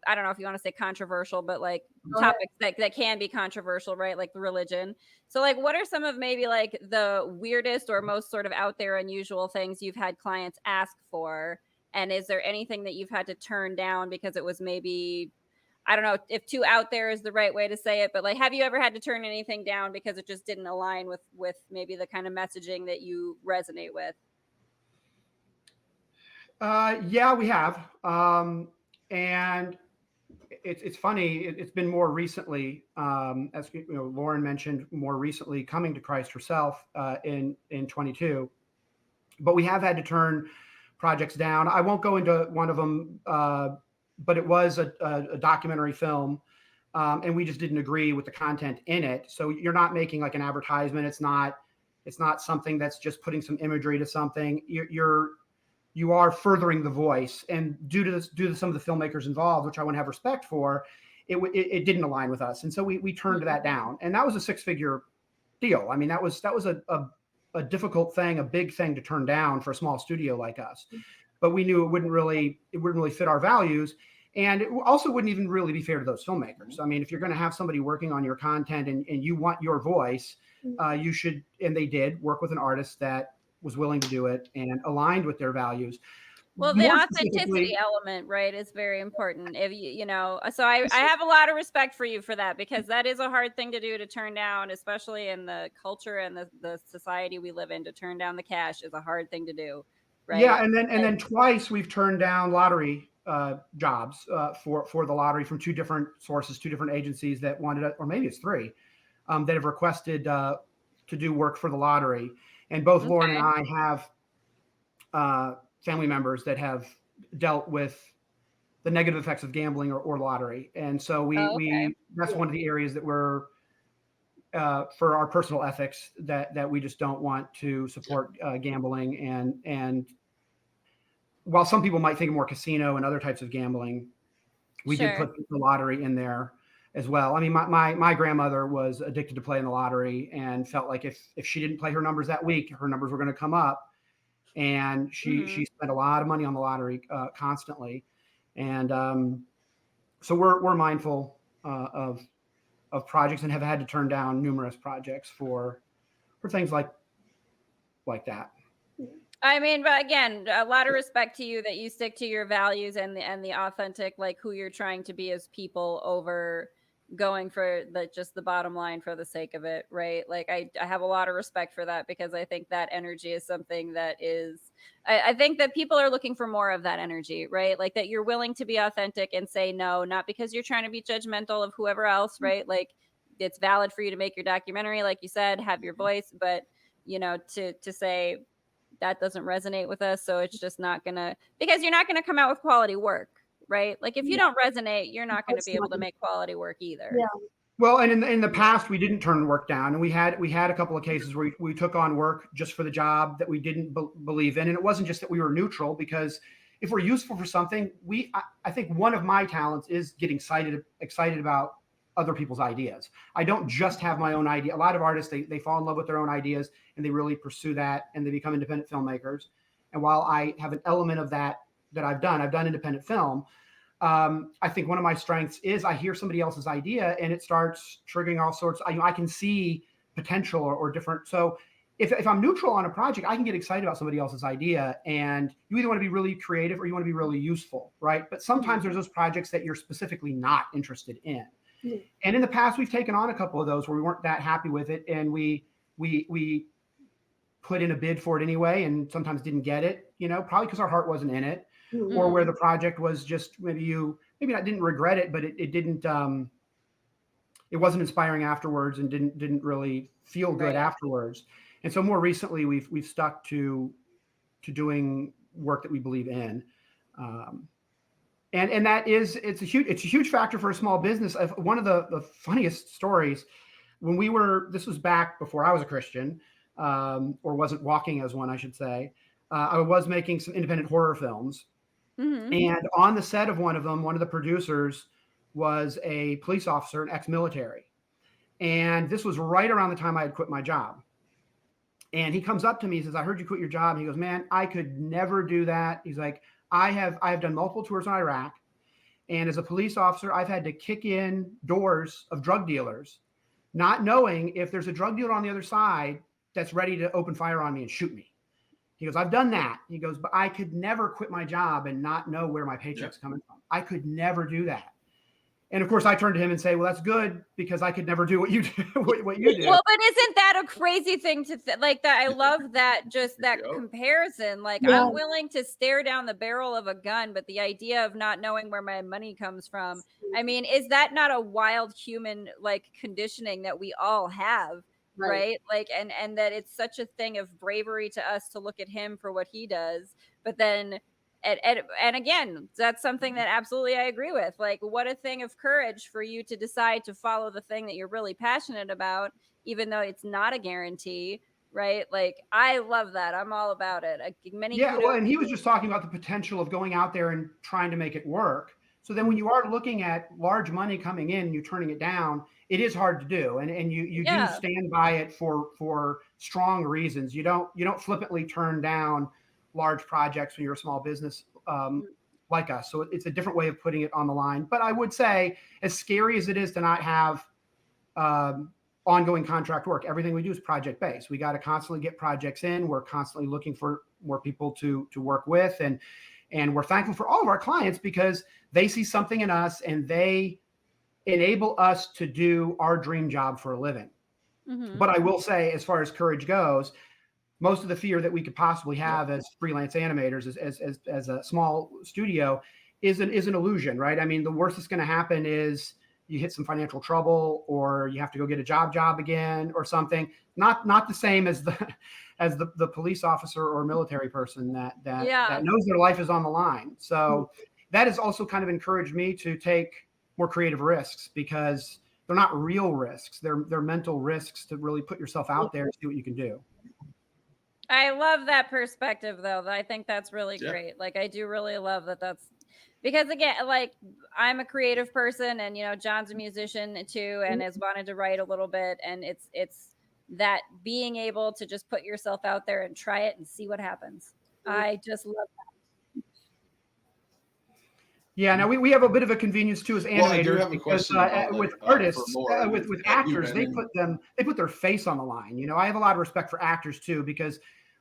[SPEAKER 1] I don't know if you want to say controversial, but like topics that can be controversial, right? Like religion. So like, what are some of maybe like the weirdest or most sort of out there unusual things you've had clients ask for? And is there anything that you've had to turn down because it was maybe, I don't know if too out there is the right way to say it, but like, have you ever had to turn anything down because it just didn't align with maybe the kind of messaging that you resonate with?
[SPEAKER 2] Yeah, we have. And it's funny. It's been more recently, as you know, Lauren mentioned, more recently coming to Christ herself in 22. But we have had to turn projects down. I won't go into one of them, but it was a documentary film, and we just didn't agree with the content in it. So you're not making like an advertisement. It's not something that's just putting some imagery to something. You are furthering the voice, and due to some of the filmmakers involved, which I want to have respect for, it didn't align with us, and so we turned that down. And that was a 6-figure deal. I mean, that was a difficult thing, a big thing to turn down for a small studio like us. But we knew it wouldn't really fit our values. And it also wouldn't even really be fair to those filmmakers. I mean, if you're going to have somebody working on your content and you want your voice, you should, and they did, work with an artist that was willing to do it and aligned with their values.
[SPEAKER 1] Well, the
[SPEAKER 2] More
[SPEAKER 1] authenticity
[SPEAKER 2] specifically,
[SPEAKER 1] element, right, is very important. If you know, so I have a lot of respect for you for that, because that is a hard thing to do, to turn down, especially in the culture and the society we live in. To turn down the cash is a hard thing to do, right?
[SPEAKER 2] yeah, and then twice we've turned down lottery jobs for the lottery from two different sources, two different agencies that wanted it, or maybe it's three, that have requested to do work for the lottery. And both Lauren and I have family members that have dealt with the negative effects of gambling or lottery. And so that's one of the areas that we're, for our personal ethics, that we just don't want to support gambling. And while some people might think more casino and other types of gambling, we did put the lottery in there as well. I mean, my grandmother was addicted to playing the lottery and felt like if she didn't play her numbers that week, her numbers were going to come up. And she spent a lot of money on the lottery constantly. And so we're mindful of projects, and have had to turn down numerous projects for things like that.
[SPEAKER 1] I mean, but again, a lot of respect to you that you stick to your values and the authentic, like, who you're trying to be as people, over going for just the bottom line for the sake of it, right? Like, I have a lot of respect for that, because I think that energy is something that is, I think that people are looking for more of that energy, right? Like, that you're willing to be authentic and say no, not because you're trying to be judgmental of whoever else, right? Like, it's valid for you to make your documentary, like you said, have your voice, but to say that doesn't resonate with us, so it's just not gonna, because you're not gonna come out with quality work, right? Like, if you don't resonate, you're not gonna be able to make quality work either.
[SPEAKER 3] Yeah.
[SPEAKER 2] Well, and in the past, we didn't turn work down, and we had a couple of cases where we took on work just for the job that we didn't believe in, and it wasn't just that we were neutral, because if we're useful for something, I think one of my talents is getting excited about other people's ideas. I don't just have my own idea. A lot of artists, they fall in love with their own ideas and they really pursue that, and they become independent filmmakers. And while I have an element of that I've done independent film. I think one of my strengths is I hear somebody else's idea and it starts triggering all sorts. I can see potential or different. So if I'm neutral on a project, I can get excited about somebody else's idea, and you either want to be really creative or you want to be really useful, right? But sometimes there's those projects that you're specifically not interested in. And in the past, we've taken on a couple of those where we weren't that happy with it, and we put in a bid for it anyway, and sometimes didn't get it, probably because our heart wasn't in it, or where the project was just maybe I didn't regret it, but it didn't, it wasn't inspiring afterwards, and didn't really feel good afterwards. And so more recently, we've stuck to doing work that we believe in. And that is, it's a huge factor for a small business. One of the funniest stories, this was back before I was a Christian, or wasn't walking as one, I should say. I was making some independent horror films. And on the set of one of them, one of the producers was a police officer, an ex-military. And this was right around the time I had quit my job. And he comes up to me and says, "I heard you quit your job." And he goes, "Man, I could never do that." He's like, I have done multiple tours in Iraq, and as a police officer, I've had to kick in doors of drug dealers, not knowing if there's a drug dealer on the other side that's ready to open fire on me and shoot me. He goes, "I've done that." He goes, "But I could never quit my job and not know where my paycheck's coming from. I could never do that." And of course, I turned to him and say, "Well, that's good, because I could never do what you do." What you do.
[SPEAKER 1] Well, but isn't that a crazy thing to like that? I love that, just that comparison. Like, I'm willing to stare down the barrel of a gun, but the idea of not knowing where my money comes from. I mean, is that not a wild human conditioning that we all have? Right. Like, and that it's such a thing of bravery to us to look at him for what he does, but then. And again, that's something that absolutely I agree with. Like, what a thing of courage for you to decide to follow the thing that you're really passionate about, even though it's not a guarantee, right? Like, I love that. I'm all about it.
[SPEAKER 2] Well, and he was just talking about the potential of going out there and trying to make it work. So then when you are looking at large money coming in and you turning it down, it is hard to do. And you do stand by it for strong reasons. You don't flippantly turn down large projects when you're a small business. like us. So it's a different way of putting it on the line. But I would say, as scary as it is to not have ongoing contract work, everything we do is project based. We got to constantly get projects in. We're constantly looking for more people to work with. And we're thankful for all of our clients because they see something in us and they enable us to do our dream job for a living.
[SPEAKER 1] Mhm.
[SPEAKER 2] But I will say, as far as courage goes, most of the fear that we could possibly have as freelance animators, as a small studio, is an illusion, right? I mean, the worst that's going to happen is you hit some financial trouble, or you have to go get a job again, or something. Not the same as the police officer or military person that knows their life is on the line. So that has also kind of encouraged me to take more creative risks, because they're not real risks. They're mental risks to really put yourself out there and see what you can do.
[SPEAKER 1] I love that perspective, though. I think that's really great. Like, I do really love that. That's because, again, like, I'm a creative person, and John's a musician too, and has wanted to write a little bit, and it's that being able to just put yourself out there and try it and see what happens. I just love that.
[SPEAKER 2] Yeah, now we have a bit of a convenience too as animators.
[SPEAKER 4] Well, I do have a question about,
[SPEAKER 2] with artists,
[SPEAKER 4] more,
[SPEAKER 2] with actors, they put their face on the line. I have a lot of respect for actors too, because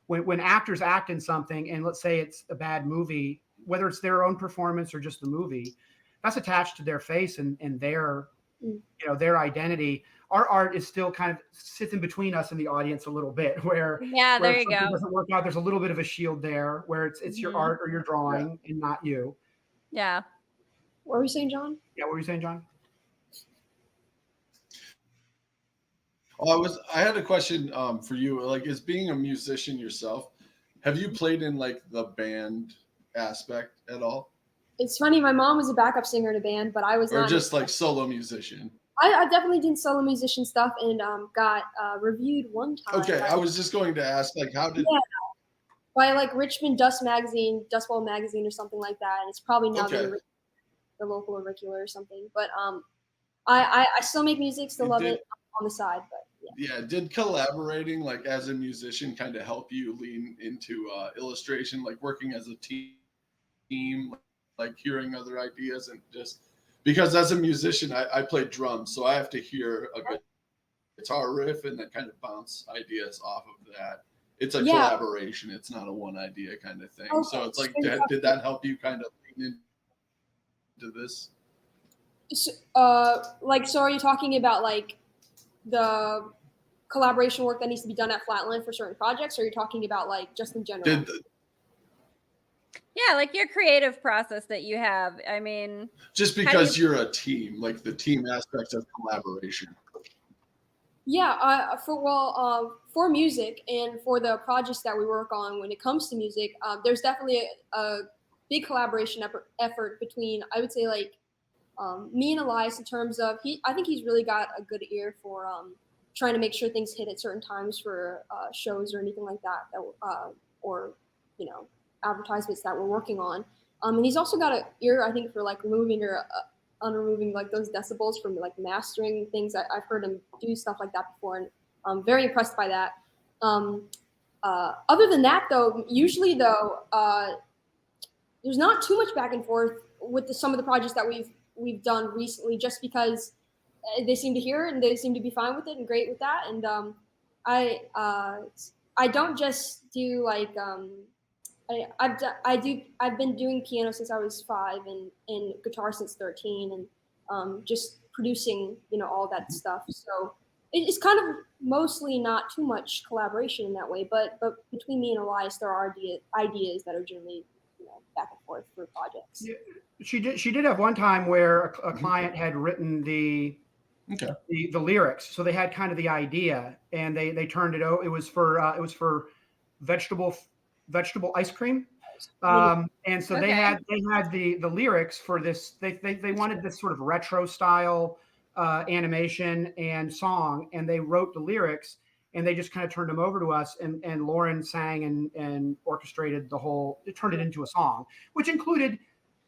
[SPEAKER 2] when actors act in something, and let's say it's a bad movie, whether it's their own performance or just the movie, that's attached to their face and their their identity. Our art is still kind of sits in between us and the audience a little bit, where
[SPEAKER 1] there you
[SPEAKER 2] if something
[SPEAKER 1] go.
[SPEAKER 2] doesn't work out, there's a little bit of a shield there, where it's your art or your drawing and not you.
[SPEAKER 1] Yeah.
[SPEAKER 3] What were you saying, John?
[SPEAKER 2] Yeah, what were you saying, John?
[SPEAKER 4] Oh, I had a question for you. Like, as being a musician yourself, have you played in like the band aspect at all?
[SPEAKER 3] It's funny. My mom was a backup singer in a band, but I was not.
[SPEAKER 4] Or just like solo musician?
[SPEAKER 3] I definitely did solo musician stuff, and got reviewed one time.
[SPEAKER 4] Okay, I was just going to ask, like, how did?
[SPEAKER 3] Yeah, by like Richmond Dust Bowl magazine or something like that, and it's probably now the local auricular or something. But I still make music, still love it on the side. But
[SPEAKER 4] yeah, did collaborating, like, as a musician, kind of help you lean into illustration, like working as a team, like hearing other ideas, and just because as a musician, I play drums, so I have to hear a good guitar riff and then kind of bounce ideas off of that. It's a collaboration. It's not a one idea kind of thing. Okay. So it's like, did that help you kind of lean into this?
[SPEAKER 3] So are you talking about like the collaboration work that needs to be done at Flatland for certain projects, or are you talking about like just in general?
[SPEAKER 1] Yeah, like your creative process that you have. I mean,
[SPEAKER 4] just because you're a team, like the team aspect of collaboration.
[SPEAKER 3] Yeah, for music and for the projects that we work on, when it comes to music, there's definitely a big collaboration effort between, I would say, like me and Elias, in terms of I think he's really got a good ear for trying to make sure things hit at certain times for shows or anything like that, or advertisements that we're working on. And he's also got an ear, I think, for like removing or unremoving like those decibels from like mastering things. I've heard him do stuff like that before, and I'm very impressed by that. Other than that, though, usually though, there's not too much back and forth with some of the projects that we've done recently, just because they seem to hear it and they seem to be fine with it and great with that. And I don't just do like I've been doing piano since I was 5 and guitar since 13, and just producing all that stuff. So it's kind of mostly not too much collaboration in that way, but between me and Elias, there are ideas that are generally back and forth for projects.
[SPEAKER 2] Yeah, she did have one time where a client had written the lyrics, so they had kind of the idea, and they turned it over. It was for vegetable ice cream, and so they had the lyrics for this. They wanted this sort of retro style animation and song, and they wrote the lyrics, and they just kind of turned them over to us, and Lauren sang and orchestrated the whole. It turned it into a song, which included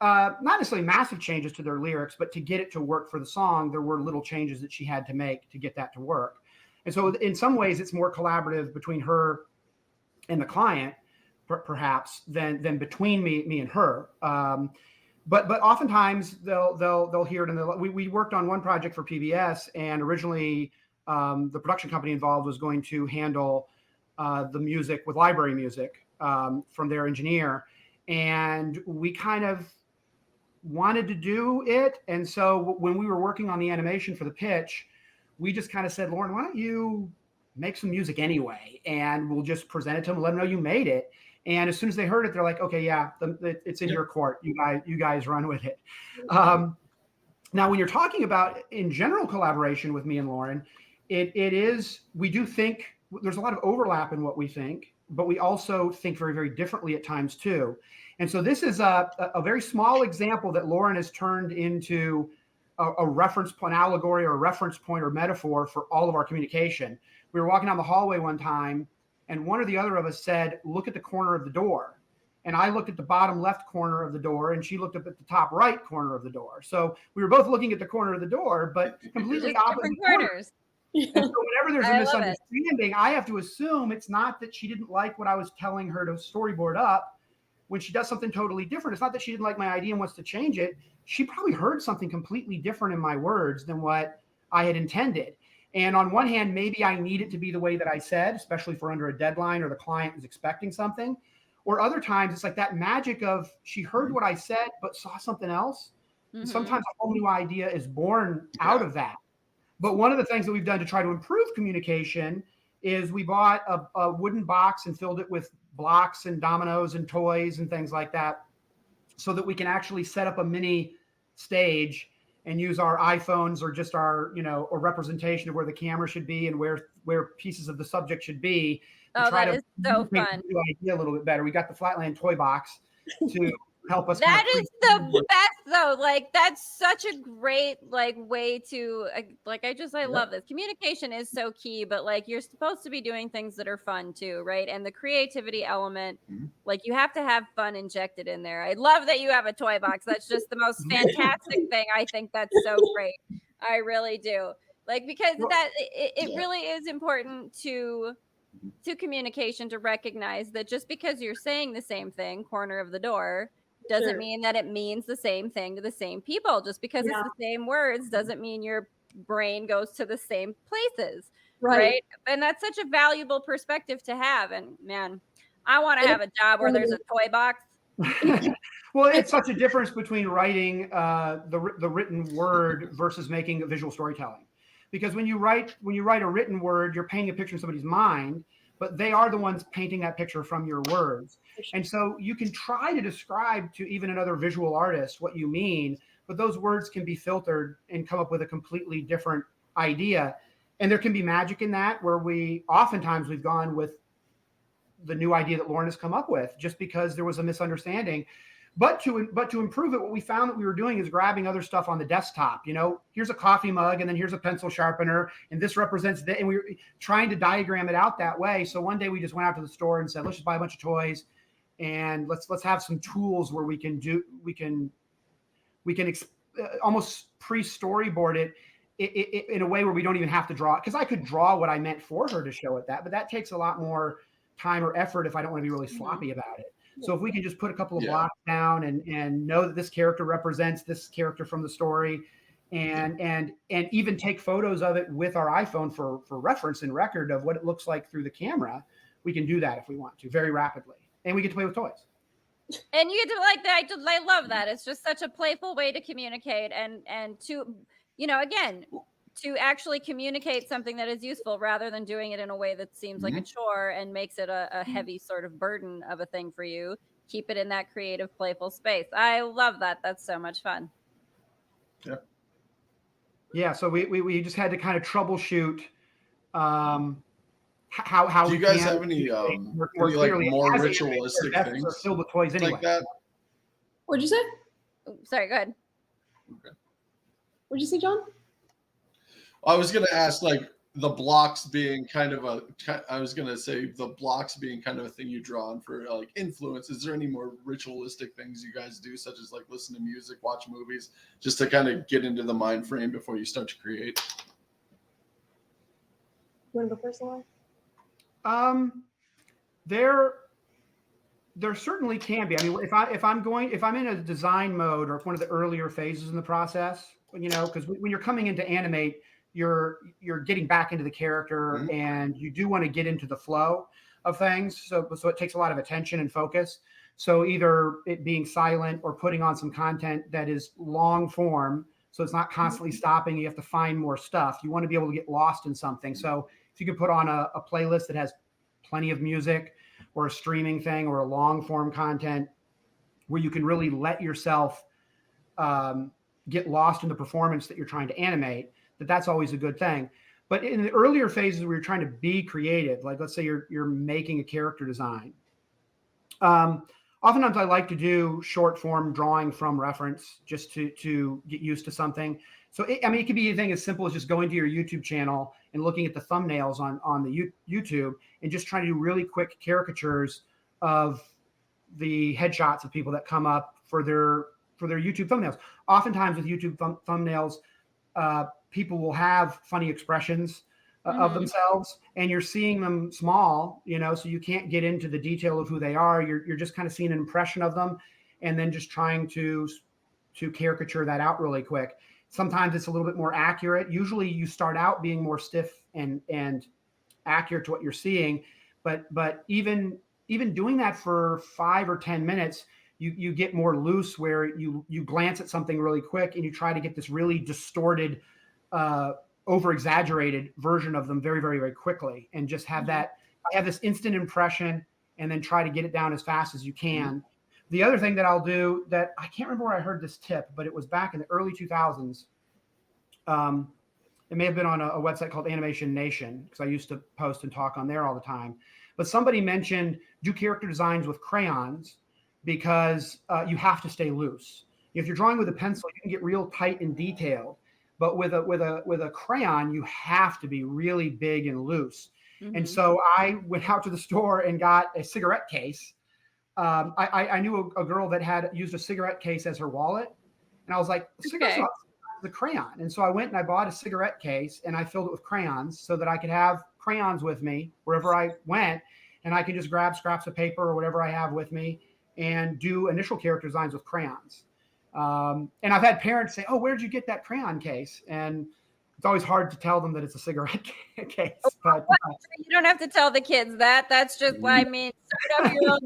[SPEAKER 2] not necessarily massive changes to their lyrics, but to get it to work for the song, there were little changes that she had to make to get that to work. And so in some ways, it's more collaborative between her and the client. perhaps than between me and her. But oftentimes they'll hear it, and we worked on one project for PBS, and originally the production company involved was going to handle the music with library music from their engineer, and we kind of wanted to do it. And so when we were working on the animation for the pitch, we just kind of said, Lauren, why don't you make some music anyway, and we'll just present it to them, let them know you made it. And as soon as they heard it, they're like, okay, yeah, it's in your court. You guys run with it. Now, when you're talking about in general collaboration with me and Lauren, we do think there's a lot of overlap in what we think, but we also think very, very differently at times too. And so this is a very small example that Lauren has turned into a reference point, allegory, or a reference point or metaphor for all of our communication. We were walking down the hallway one time, and one or the other of us said, look at the corner of the door. And I looked at the bottom left corner of the door, and she looked up at the top right corner of the door. So we were both looking at the corner of the door, but completely opposite corners. And so whenever there's a misunderstanding, I have to assume it's not that she didn't like what I was telling her to storyboard up. When she does something totally different, it's not that she didn't like my idea and wants to change it. She probably heard something completely different in my words than what I had intended. And on one hand, maybe I need it to be the way that I said, especially for under a deadline or the client is expecting something. Or other times, it's like that magic of she heard what I said, but saw something else. Mm-hmm. Sometimes a whole new idea is born out of that. But one of the things that we've done to try to improve communication is we bought a wooden box and filled it with blocks and dominoes and toys and things like that, so that we can actually set up a mini stage and use our iPhones or just our, a representation of where the camera should be and where pieces of the subject should be.
[SPEAKER 1] Oh, that is so fun.
[SPEAKER 2] The idea a little bit better. We got the Flatland toy box to help us.
[SPEAKER 1] That is the best though. Like, that's such a great way to I love this. Communication is so key, but you're supposed to be doing things that are fun too, right? And the creativity element, you have to have fun injected in there. I love that you have a toy box. That's just the most fantastic thing. I think that's so great. I really do. Because it really is important to communication to recognize that just because you're saying the same thing, corner of the door, doesn't mean that it means the same thing to the same people. Just because it's the same words doesn't mean your brain goes to the same places, right? And that's such a valuable perspective to have. And man, I want to have a job where there's a toy box.
[SPEAKER 2] Well, it's such a difference between writing the written word versus making a visual storytelling. Because when you write a written word, you're painting a picture in somebody's mind, but they are the ones painting that picture from your words. And so you can try to describe to even another visual artist what you mean, but those words can be filtered and come up with a completely different idea. And there can be magic in that, where oftentimes we've gone with the new idea that Lauren has come up with just because there was a misunderstanding. But to improve it, what we found that we were doing is grabbing other stuff on the desktop. Here's a coffee mug, and then here's a pencil sharpener, and this represents that. And we were trying to diagram it out that way. So one day we just went out to the store and said, let's just buy a bunch of toys, and let's have some tools where we can almost pre-storyboard it in a way where we don't even have to draw it. Because I could draw what I meant for her to show it that, but that takes a lot more time or effort if I don't want to be really sloppy about it. So if we can just put a couple of blocks down and know that this character represents this character from the story, and even take photos of it with our iPhone for reference and record of what it looks like through the camera, we can do that if we want to very rapidly. And we get to play with toys.
[SPEAKER 1] And you get to like that. I love that. It's just such a playful way to communicate and to, again, to actually communicate something that is useful rather than doing it in a way that seems like a chore and makes it a heavy sort of burden of a thing for you. Keep it in that creative, playful space. I love that. That's so much fun.
[SPEAKER 2] Yeah. So we just had to kind of troubleshoot how
[SPEAKER 4] do you guys have any more ritualistic things
[SPEAKER 2] filled with toys anyway.
[SPEAKER 4] Like that?
[SPEAKER 3] What'd you say?
[SPEAKER 1] Oh, sorry, go ahead.
[SPEAKER 3] Okay. What'd you say, John?
[SPEAKER 4] I was going to ask, the blocks being kind of a thing you draw on for influence. Is there any more ritualistic things you guys do, such as listen to music, watch movies, just to kind of get into the mind frame before you start to create?
[SPEAKER 3] You want to go first, Lauren?
[SPEAKER 2] There certainly can be. I mean, if I'm in a design mode or one of the earlier phases in the process, because when you're coming in to animate, you're getting back into the character,
[SPEAKER 4] Mhm.
[SPEAKER 2] and you do want to get into the flow of things. So it takes a lot of attention and focus. So either it being silent or putting on some content that is long form, so it's not constantly stopping. You have to find more stuff. You want to be able to get lost in something. So if you could put on a playlist that has plenty of music, or a streaming thing, or a long form content where you can really let yourself get lost in the performance that you're trying to animate, that's always a good thing. But in the earlier phases where you're trying to be creative, like let's say you're making a character design, oftentimes I like to do short form drawing from reference just to get used to something. So it could be anything as simple as just going to your YouTube channel and looking at the thumbnails on the YouTube and just trying to do really quick caricatures of the headshots of people that come up for their YouTube thumbnails. Oftentimes with YouTube thumbnails, people will have funny expressions of themselves, and you're seeing them small, so you can't get into the detail of who they are. You're just kind of seeing an impression of them, and then just trying to caricature that out really quick. Sometimes it's a little bit more accurate. Usually you start out being more stiff and accurate to what you're seeing, but even doing that for 5 or 10 minutes, you get more loose, where you glance at something really quick and you try to get this really distorted, over exaggerated version of them very, very, very quickly, and just have this instant impression, and then try to get it down as fast as you can. The other thing that I'll do, that I can't remember where I heard this tip, but it was back in the early 2000s. It may have been on a website called Animation Nation, because I used to post and talk on there all the time. But somebody mentioned do character designs with crayons, because you have to stay loose. If you're drawing with a pencil, you can get real tight and detailed, but with a crayon, you have to be really big and loose. And so I went out to the store and got a cigarette case. I knew a girl that had used a cigarette case as her wallet, and I was like, cigarettes are the crayon. And so I went and I bought a cigarette case, and I filled it with crayons so that I could have crayons with me wherever I went, and I could just grab scraps of paper or whatever I have with me and do initial character designs with crayons. And I've had parents say, "Oh, where'd you get that crayon case?" And it's always hard to tell them that it's a cigarette case. But
[SPEAKER 1] you don't have to tell the kids that. That's just, I mean, start up your own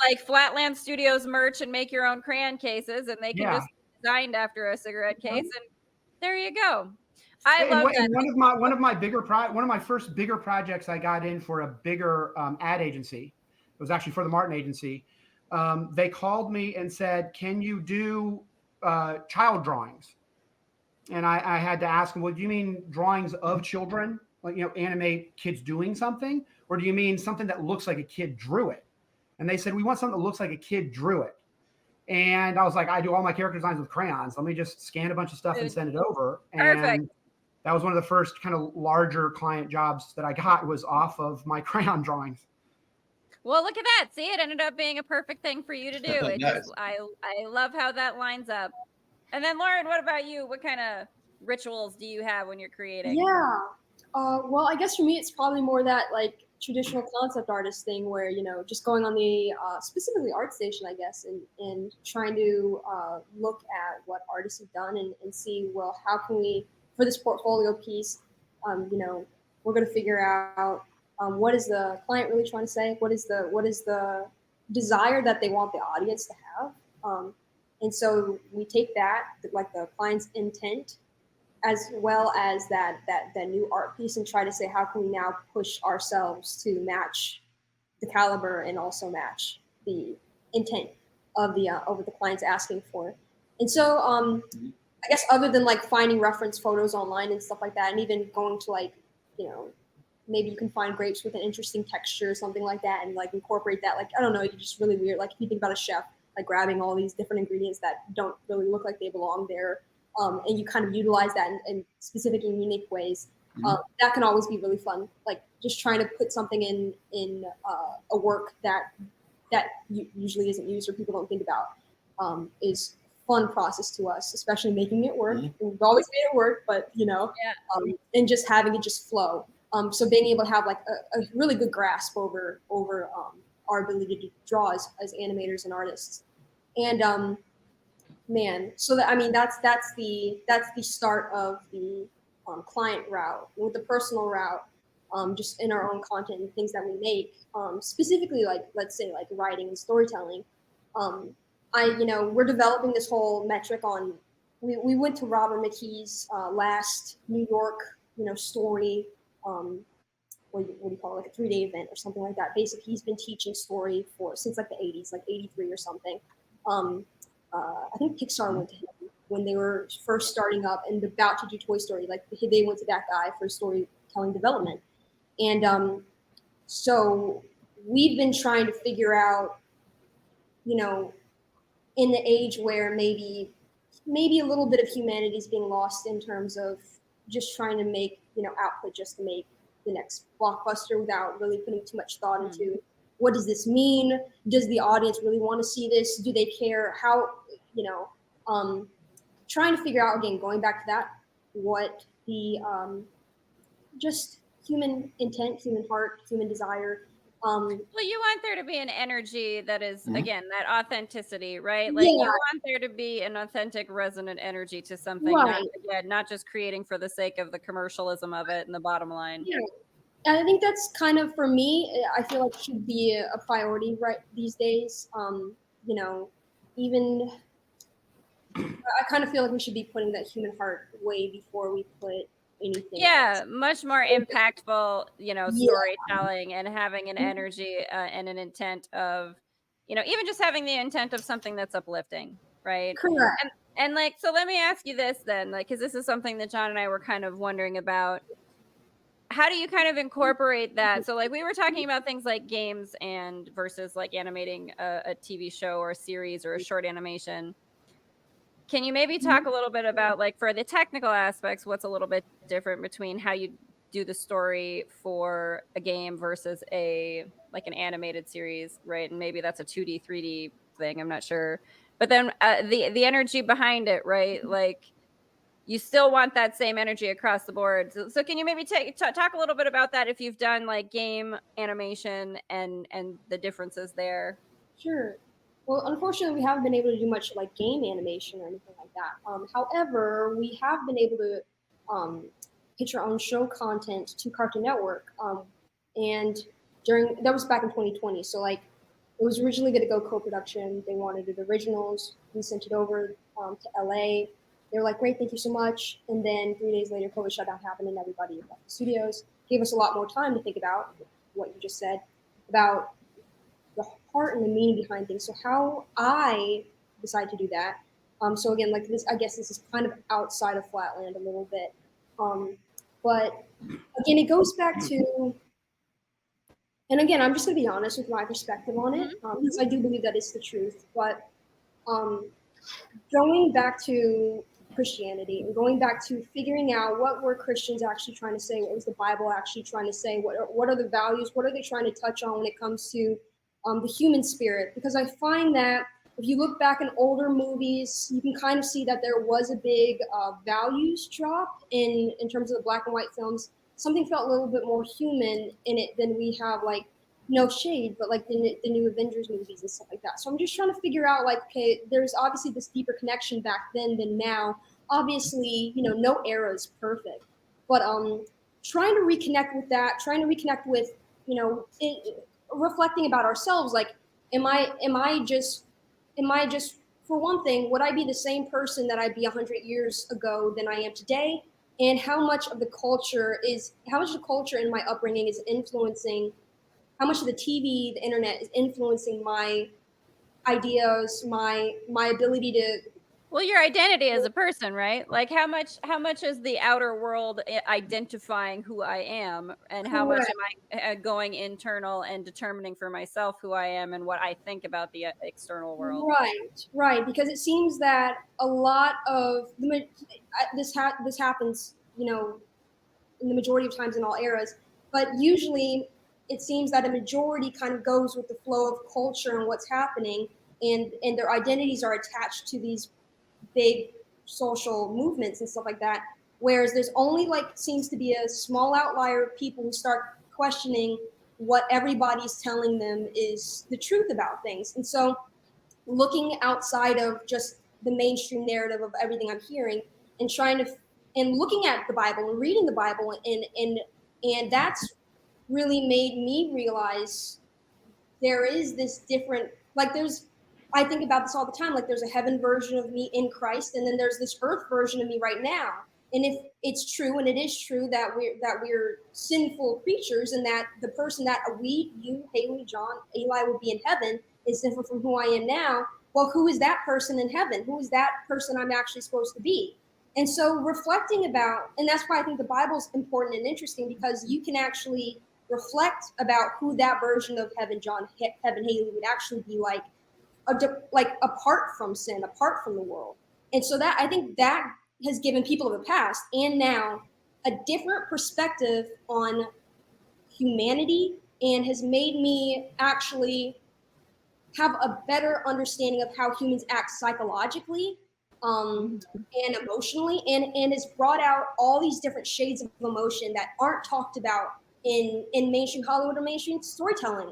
[SPEAKER 1] like Flatland Studios merch and make your own crayon cases, and they can just be designed after a cigarette case, and there you go. I love that.
[SPEAKER 2] One of my first bigger projects I got in for a bigger ad agency. It was actually for the Martin agency. They called me and said, "Can you do child drawings?" And I had to ask them, "Well, do you mean drawings of children, like animate kids doing something, or do you mean something that looks like a kid drew it?" And they said, "We want something that looks like a kid drew it." And I was like, "I do all my character designs with crayons. Let me just scan a bunch of stuff and send it over."
[SPEAKER 1] Perfect.
[SPEAKER 2] And that was one of the first kind of larger client jobs that I got, was off of my crayon drawings.
[SPEAKER 1] Well, look at that. See, it ended up being a perfect thing for you to do. It
[SPEAKER 4] Nice.
[SPEAKER 1] just, I love how that lines up. And then Lauren, what about you? What kind of rituals do you have when you're creating?
[SPEAKER 3] Yeah. Well, I guess for me, it's probably more that like traditional concept artist thing where, just going on the specifically ArtStation, I guess, and trying to look at what artists have done and see, well, how can we, for this portfolio piece, we're going to figure out what is the client really trying to say? What is the desire that they want the audience to have? And so we take that, like the client's intent, as well as that new art piece, and try to say, how can we now push ourselves to match the caliber and also match the intent of the client's asking for. And so I guess other than like finding reference photos online and stuff like that, and even going to like, maybe you can find grapes with an interesting texture or something like that, and like incorporate that. Like, I don't know, you're just really weird. Like if you think about a chef, like grabbing all these different ingredients that don't really look like they belong there, and you kind of utilize that in specific and unique ways. That can always be really fun. Like just trying to put something in a work that usually isn't used or people don't think about is fun process to us, especially making it work. We've always made it work, but and just having it just flow. So being able to have like a really good grasp over our ability to draw as animators and artists. And man, so that, I mean, that's the start of the client route. With the personal route, just in our own content and things that we make, specifically like, let's say, like writing and storytelling. We're developing this whole metric on. We went to Robert McKee's last New York, story. What do you call it, like a 3-day event or something like that. Basically, he's been teaching story since like the 80s, like 83 or something. I think Pixar went to him when they were first starting up and about to do Toy Story. Like they went to that guy for storytelling development. And so we've been trying to figure out, in the age where maybe a little bit of humanity is being lost in terms of just trying to make, output just to make the next blockbuster without really putting too much thought into what does this mean? Does the audience really want to see this? Do they care? How, trying to figure out, again, going back to that, what the just human intent, human heart, human desire.
[SPEAKER 1] Well, you want there to be an energy that is, again, that authenticity, right? Like
[SPEAKER 3] Yeah.
[SPEAKER 1] you want there to be an authentic, resonant energy to something,
[SPEAKER 3] Right.
[SPEAKER 1] not just creating for the sake of the commercialism of it and the bottom line.
[SPEAKER 3] Yeah. And I think that's kind of, for me, I feel like should be a priority right these days. Even I kind of feel like we should be putting that human heart way before we put anything
[SPEAKER 1] Yeah,
[SPEAKER 3] else.
[SPEAKER 1] much more impactful,
[SPEAKER 3] Yeah.
[SPEAKER 1] storytelling and having an energy and an intent of, even just having the intent of something that's uplifting, right?
[SPEAKER 3] Correct.
[SPEAKER 1] And like, so let me ask you this then, like, because this is something that John and I were kind of wondering about. How do you kind of incorporate that? So like we were talking about things like games and versus like animating a TV show or a series or a short animation. Can you maybe talk a little bit about, like, for the technical aspects, what's a little bit different between how you do the story for a game versus like an animated series, right? And maybe that's a 2D, 3D thing, I'm not sure. But then the energy behind it, right? Like you still want that same energy across the board. So can you maybe talk a little bit about that if you've done like game animation and the differences there?
[SPEAKER 3] Sure. Well, unfortunately, we haven't been able to do much like game animation or anything like that. However, we have been able to pitch our own show content to Cartoon Network. And that was back in 2020. So like, it was originally going to go co-production. They wanted it originals. We sent it over to LA. They were like, great, thank you so much. And then 3 days later, COVID shutdown happened and everybody left the studios. Gave us a lot more time to think about what you just said about the heart and the meaning behind things. So how I decide to do that. So again, like this, I guess this is kind of outside of Flatland a little bit. But again, it goes back to, and again, I'm just gonna be honest with my perspective on it, because I do believe that it's the truth. But going back to Christianity and going back to figuring out what were Christians actually trying to say, what was the Bible actually trying to say, what are the values, what are they trying to touch on when it comes to the human spirit? Because I find that if you look back in older movies, you can kind of see that there was a big values drop in terms of the black and white films. Something felt a little bit more human in it than we have, like, no shade, but like the new Avengers movies and stuff like that. So I'm just trying to figure out, like, okay, there's obviously this deeper connection back then than now. Obviously, no era is perfect, but trying to reconnect with that, trying to reconnect with, reflecting about ourselves. Like, am I just, for one thing, would I be the same person that I'd be 100 years ago than I am today? And how much of the culture in my upbringing is influencing, how much of the TV, the internet is influencing my ideas, my ability to.
[SPEAKER 1] Well, your identity as a person, right? Like how much is the outer world identifying who I am, and how much am I going internal and determining for myself who I am and what I think about the external world?
[SPEAKER 3] Right. Because it seems that a lot of this happens, in the majority of times in all eras, but usually it seems that a majority kind of goes with the flow of culture and what's happening, and their identities are attached to these big social movements and stuff like that. Whereas there's only, like, seems to be a small outlier of people who start questioning what everybody's telling them is the truth about things. And so looking outside of just the mainstream narrative of everything I'm hearing and trying to and looking at the Bible and reading the Bible and that's really made me realize there is this different, like I think about this all the time, like there's a heaven version of me in Christ, and then there's this earth version of me right now. And if it's true, and it is true that we're sinful creatures, and that the person that you, Haleigh, John, Eli will be in heaven is different from who I am now, well, who is that person in heaven? Who is that person I'm actually supposed to be? And so reflecting about, and that's why I think the Bible's important and interesting, because you can actually reflect about who that version of heaven Haleigh would actually be like apart from sin, apart from the world. And so that I think that has given people of the past and now a different perspective on humanity, and has made me actually have a better understanding of how humans act psychologically and emotionally, and has brought out all these different shades of emotion that aren't talked about in mainstream Hollywood or mainstream storytelling.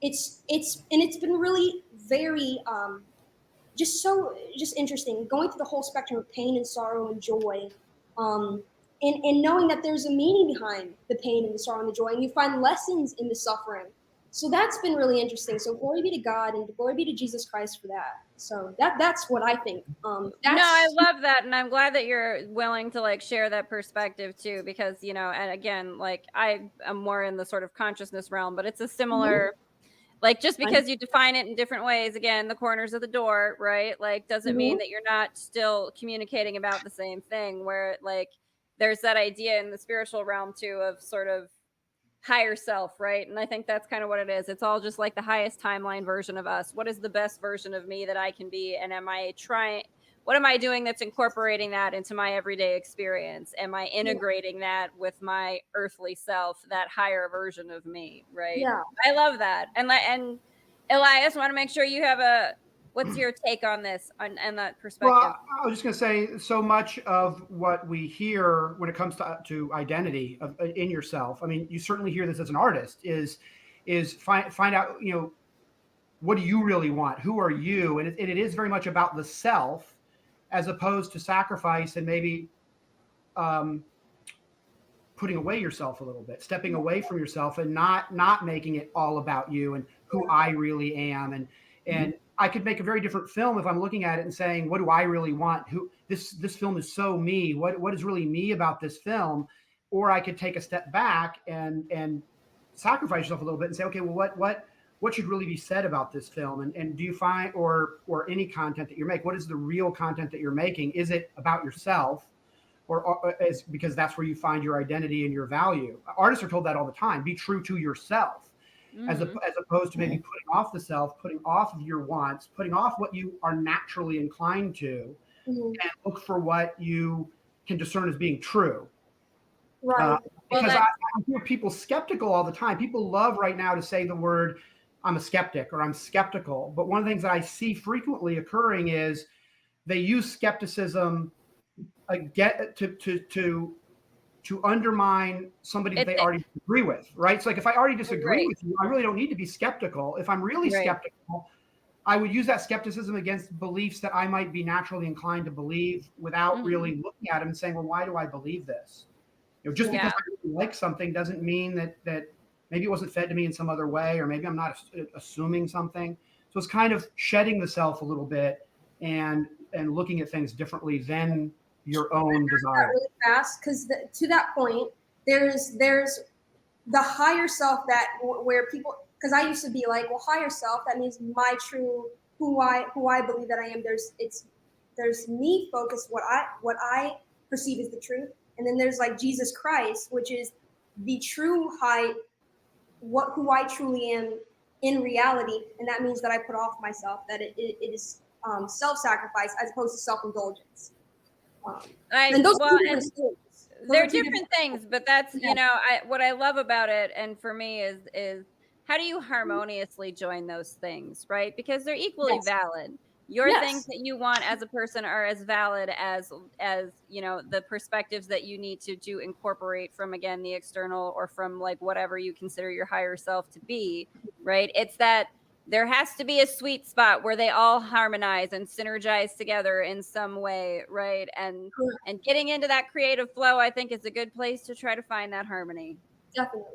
[SPEAKER 3] It's been really very just interesting going through the whole spectrum of pain and sorrow and joy, and knowing that there's a meaning behind the pain and the sorrow and the joy, and you find lessons in the suffering. So that's been really interesting. So glory be to God and glory be to Jesus Christ for that. So that's what I think.
[SPEAKER 1] No, I love that, and I'm glad that you're willing to like share that perspective too, because and again, like I am more in the sort of consciousness realm, but it's a similar. Like, just because you define it in different ways, again, the corners of the door, right? Like, doesn't mean that you're not still communicating about the same thing, where like there's that idea in the spiritual realm too of sort of higher self, right? And I think that's kind of what it is. It's all just like the highest timeline version of us. What is the best version of me that I can be? And what am I doing that's incorporating that into my everyday experience? Am I integrating that with my earthly self, that higher version of me, right?
[SPEAKER 3] Yeah.
[SPEAKER 1] I love that. And Elias, want to make sure you have what's your take on this and that perspective?
[SPEAKER 2] Well, I was just going to say, so much of what we hear when it comes to identity in yourself. I mean, you certainly hear this as an artist is find out, what do you really want? Who are you? And it is very much about the self, as opposed to sacrifice and maybe putting away yourself a little bit, stepping away from yourself, and not making it all about you and who I really am. And I could make a very different film if I'm looking at it and saying, what do I really want? This film is so me. What is really me about this film? Or I could take a step back and sacrifice yourself a little bit and say, okay, well, what should really be said about this film? And do you find, or any content that you make, what is the real content that you're making? Is it about yourself? Or because that's where you find your identity and your value. Artists are told that all the time. Be true to yourself, as opposed to maybe putting off the self, putting off of your wants, putting off what you are naturally inclined to, and look for what you can discern as being true.
[SPEAKER 3] Right.
[SPEAKER 2] Because I hear people skeptical all the time. People love right now to say the word, I'm a skeptic or I'm skeptical. But one of the things that I see frequently occurring is they use skepticism to undermine somebody that they already disagree with, right? So like if I already disagree with you, I really don't need to be skeptical. If I'm really skeptical, I would use that skepticism against beliefs that I might be naturally inclined to believe without really looking at them and saying, well, why do I believe this? Just because I really like something doesn't mean that maybe it wasn't fed to me in some other way, or maybe I'm not assuming something. So it's kind of shedding the self a little bit and looking at things differently than your own desire.
[SPEAKER 3] Really fast, because to that point, there's the higher self where people, because I used to be like, well, higher self, that means my true who I believe that I am. There's me focused, what I perceive as the truth, and then there's like Jesus Christ, which is the true who I truly am in reality, and that means that I put off myself, that it is self-sacrifice as opposed to self-indulgence.
[SPEAKER 1] They're different things, but that's what I love about it, and for me is how do you harmoniously join those things, right? Because they're equally valid. Your
[SPEAKER 3] Yes.
[SPEAKER 1] things that you want as a person are as valid as you know, the perspectives that you need to incorporate from, again, the external or from like whatever you consider your higher self to be, right? It's that there has to be a sweet spot where they all harmonize and synergize together in some way, right? And getting into that creative flow, I think, is a good place to try to find that harmony.
[SPEAKER 3] Definitely.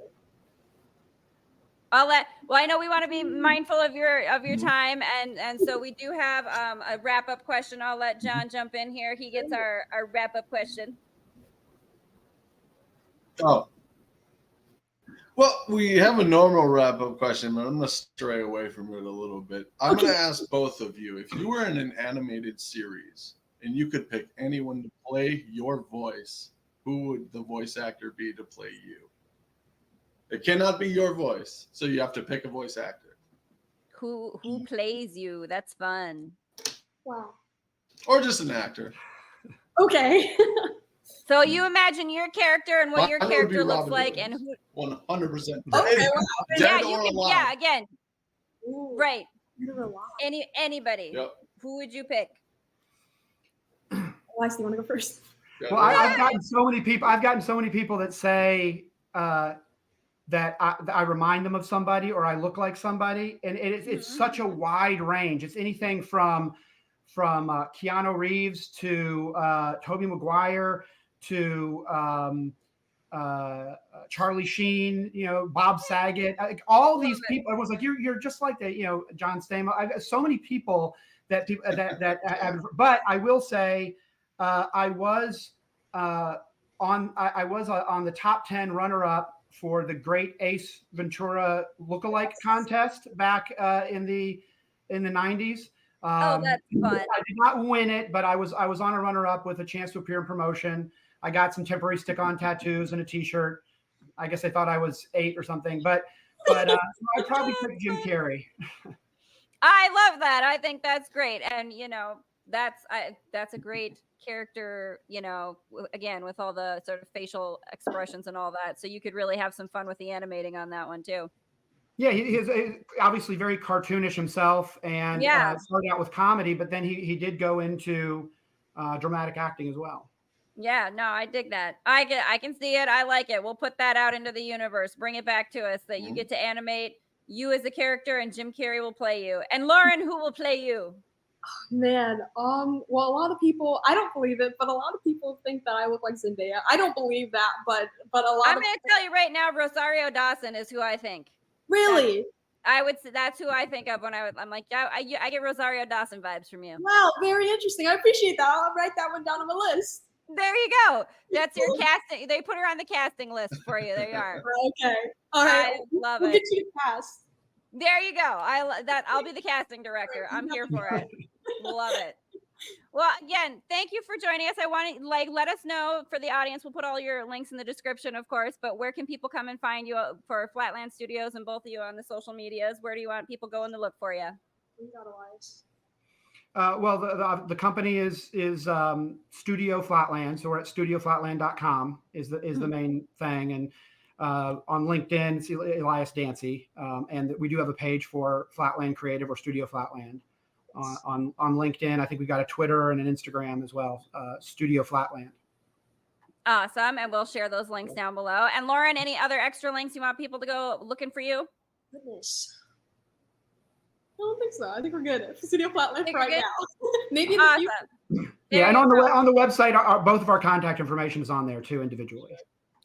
[SPEAKER 1] Well, I know we want to be mindful of your time, and so we do have a wrap up question. I'll let John jump in here. He gets our wrap up question.
[SPEAKER 4] Oh, well, we have a normal wrap up question, but I'm gonna stray away from it a little bit. I'm gonna ask both of you, if you were in an animated series and you could pick anyone to play your voice, who would the voice actor be to play you? It cannot be your voice, so you have to pick a voice actor.
[SPEAKER 1] Who plays you? That's fun.
[SPEAKER 3] Wow.
[SPEAKER 4] Or just an actor.
[SPEAKER 3] Okay.
[SPEAKER 1] So you imagine your character and what your
[SPEAKER 4] Mine would be
[SPEAKER 1] character looks
[SPEAKER 4] Robin
[SPEAKER 1] like,
[SPEAKER 4] Williams.
[SPEAKER 1] and who.
[SPEAKER 4] 100%.
[SPEAKER 3] Okay. Wow.
[SPEAKER 1] Yeah,
[SPEAKER 4] Dead
[SPEAKER 1] you
[SPEAKER 4] or
[SPEAKER 1] can.
[SPEAKER 4] alive.
[SPEAKER 1] Yeah, again,
[SPEAKER 3] Ooh,
[SPEAKER 1] right.
[SPEAKER 3] you're alive.
[SPEAKER 1] Anybody.
[SPEAKER 4] Yep.
[SPEAKER 1] Who would you pick?
[SPEAKER 3] Alex, do you want to go first?
[SPEAKER 2] Well, I've gotten so many people. I've gotten so many people that say that I remind them of somebody or I look like somebody, and it's such a wide range. It's anything from Keanu Reeves to Tobey Maguire to Charlie Sheen, you know, Bob Saget, like all these people. Everyone's like, you're just like that, you know, John Stamos. I've got so many people that but I will say, I was on the top 10 runner-up for the great Ace Ventura lookalike contest back in the 90s.
[SPEAKER 1] Oh, that's fun.
[SPEAKER 2] I did not win it, but I was on a runner-up with a chance to appear in promotion. I got some temporary stick-on tattoos and a T-shirt. I guess they thought I was 8 or something, but I probably picked Jim Carrey.
[SPEAKER 1] I love that. I think that's great, and you know, that's a great character. You know, again, with all the sort of facial expressions and all that, so you could really have some fun with the animating on that one too.
[SPEAKER 2] Yeah, he's obviously very cartoonish himself, and started out with comedy, but then he did go into dramatic acting as well.
[SPEAKER 1] Yeah, no, I dig that. I can see it. I like it. We'll put that out into the universe. Bring it back to us that you get to animate you as a character, and Jim Carrey will play you. And Lauren, who will play you?
[SPEAKER 3] Man, well, a lot of people, I don't believe it, but a lot of people think that I look like Zendaya. I don't believe that, but a lot
[SPEAKER 1] I'm going to tell you right now, Rosario Dawson is who I think.
[SPEAKER 3] Really?
[SPEAKER 1] I would say that's who I think of when I'm like, yeah, I get Rosario Dawson vibes from you.
[SPEAKER 3] Wow, very interesting. I appreciate that. I'll write that one down on my list.
[SPEAKER 1] There you go. That's your casting. They put her on the casting list for you. There you are.
[SPEAKER 3] Okay. All right.
[SPEAKER 1] I love
[SPEAKER 3] we'll
[SPEAKER 1] it.
[SPEAKER 3] Get you cast.
[SPEAKER 1] There you go. I'll be the casting director. I'm here for it. Love it. Well, again, thank you for joining us. I want to let us know for the audience. We'll put all your links in the description, of course, but where can people come and find you for Flatland Studios and both of you on the social medias? Where do you want people going to look for you?
[SPEAKER 2] Well, the company is Studio Flatland, so we're at studioflatland.com is the main thing, and on LinkedIn it's 𝓕𝓻𝓪𝓷𝓴𝓲'𝓼, and we do have a page for Flatland Creative or Studio Flatland. On LinkedIn, I think we've got a Twitter and an Instagram as well, Studio Flatland.
[SPEAKER 1] Awesome, and we'll share those links down below. And Lauren, any other extra links you want people to go looking for you?
[SPEAKER 3] Goodness. I don't think so. I think we're good. Studio Flatland for right
[SPEAKER 1] good?
[SPEAKER 3] now. Maybe in the future.
[SPEAKER 2] Yeah, and on the website, both of our contact information is on there too, individually.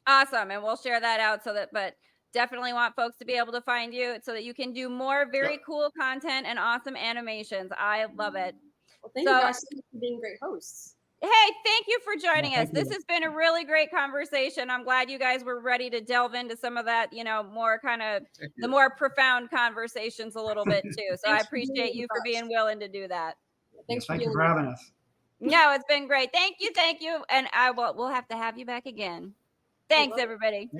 [SPEAKER 1] Awesome, and we'll share that out but definitely want folks to be able to find you so that you can do more very cool content and awesome animations. I love it.
[SPEAKER 3] Well, thank you guys for being great hosts.
[SPEAKER 1] Hey, thank you for joining us. This has been a really great conversation. I'm glad you guys were ready to delve into some of that, more kind of the more profound conversations a little bit too. So I appreciate you for being willing to do that.
[SPEAKER 2] Thank you for having us.
[SPEAKER 1] No, it's been great. Thank you. And we'll have to have you back again. Thanks, everybody.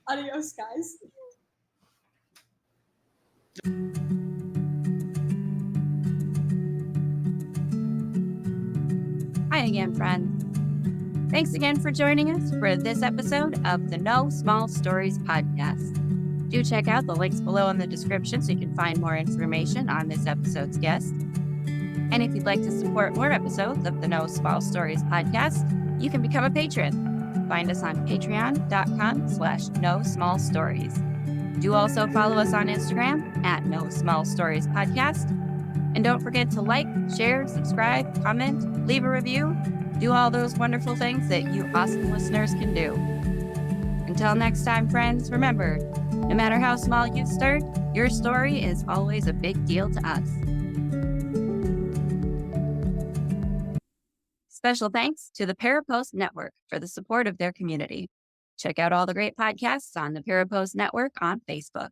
[SPEAKER 3] Adios, guys.
[SPEAKER 1] Hi again, friends. Thanks again for joining us for this episode of the No Small Stories podcast. Do check out the links below in the description so you can find more information on this episode's guest. And if you'd like to support more episodes of the No Small Stories podcast, you can become a patron. Find us on patreon.com/NoSmallStories. Do also follow us on Instagram at No Small Stories Podcast. And don't forget to like, share, subscribe, comment, leave a review, do all those wonderful things that you awesome listeners can do. Until next time, friends, remember, no matter how small you start, your story is always a big deal to us. Special thanks to the Parapost Network for the support of their community. Check out all the great podcasts on the Parapost Network on Facebook.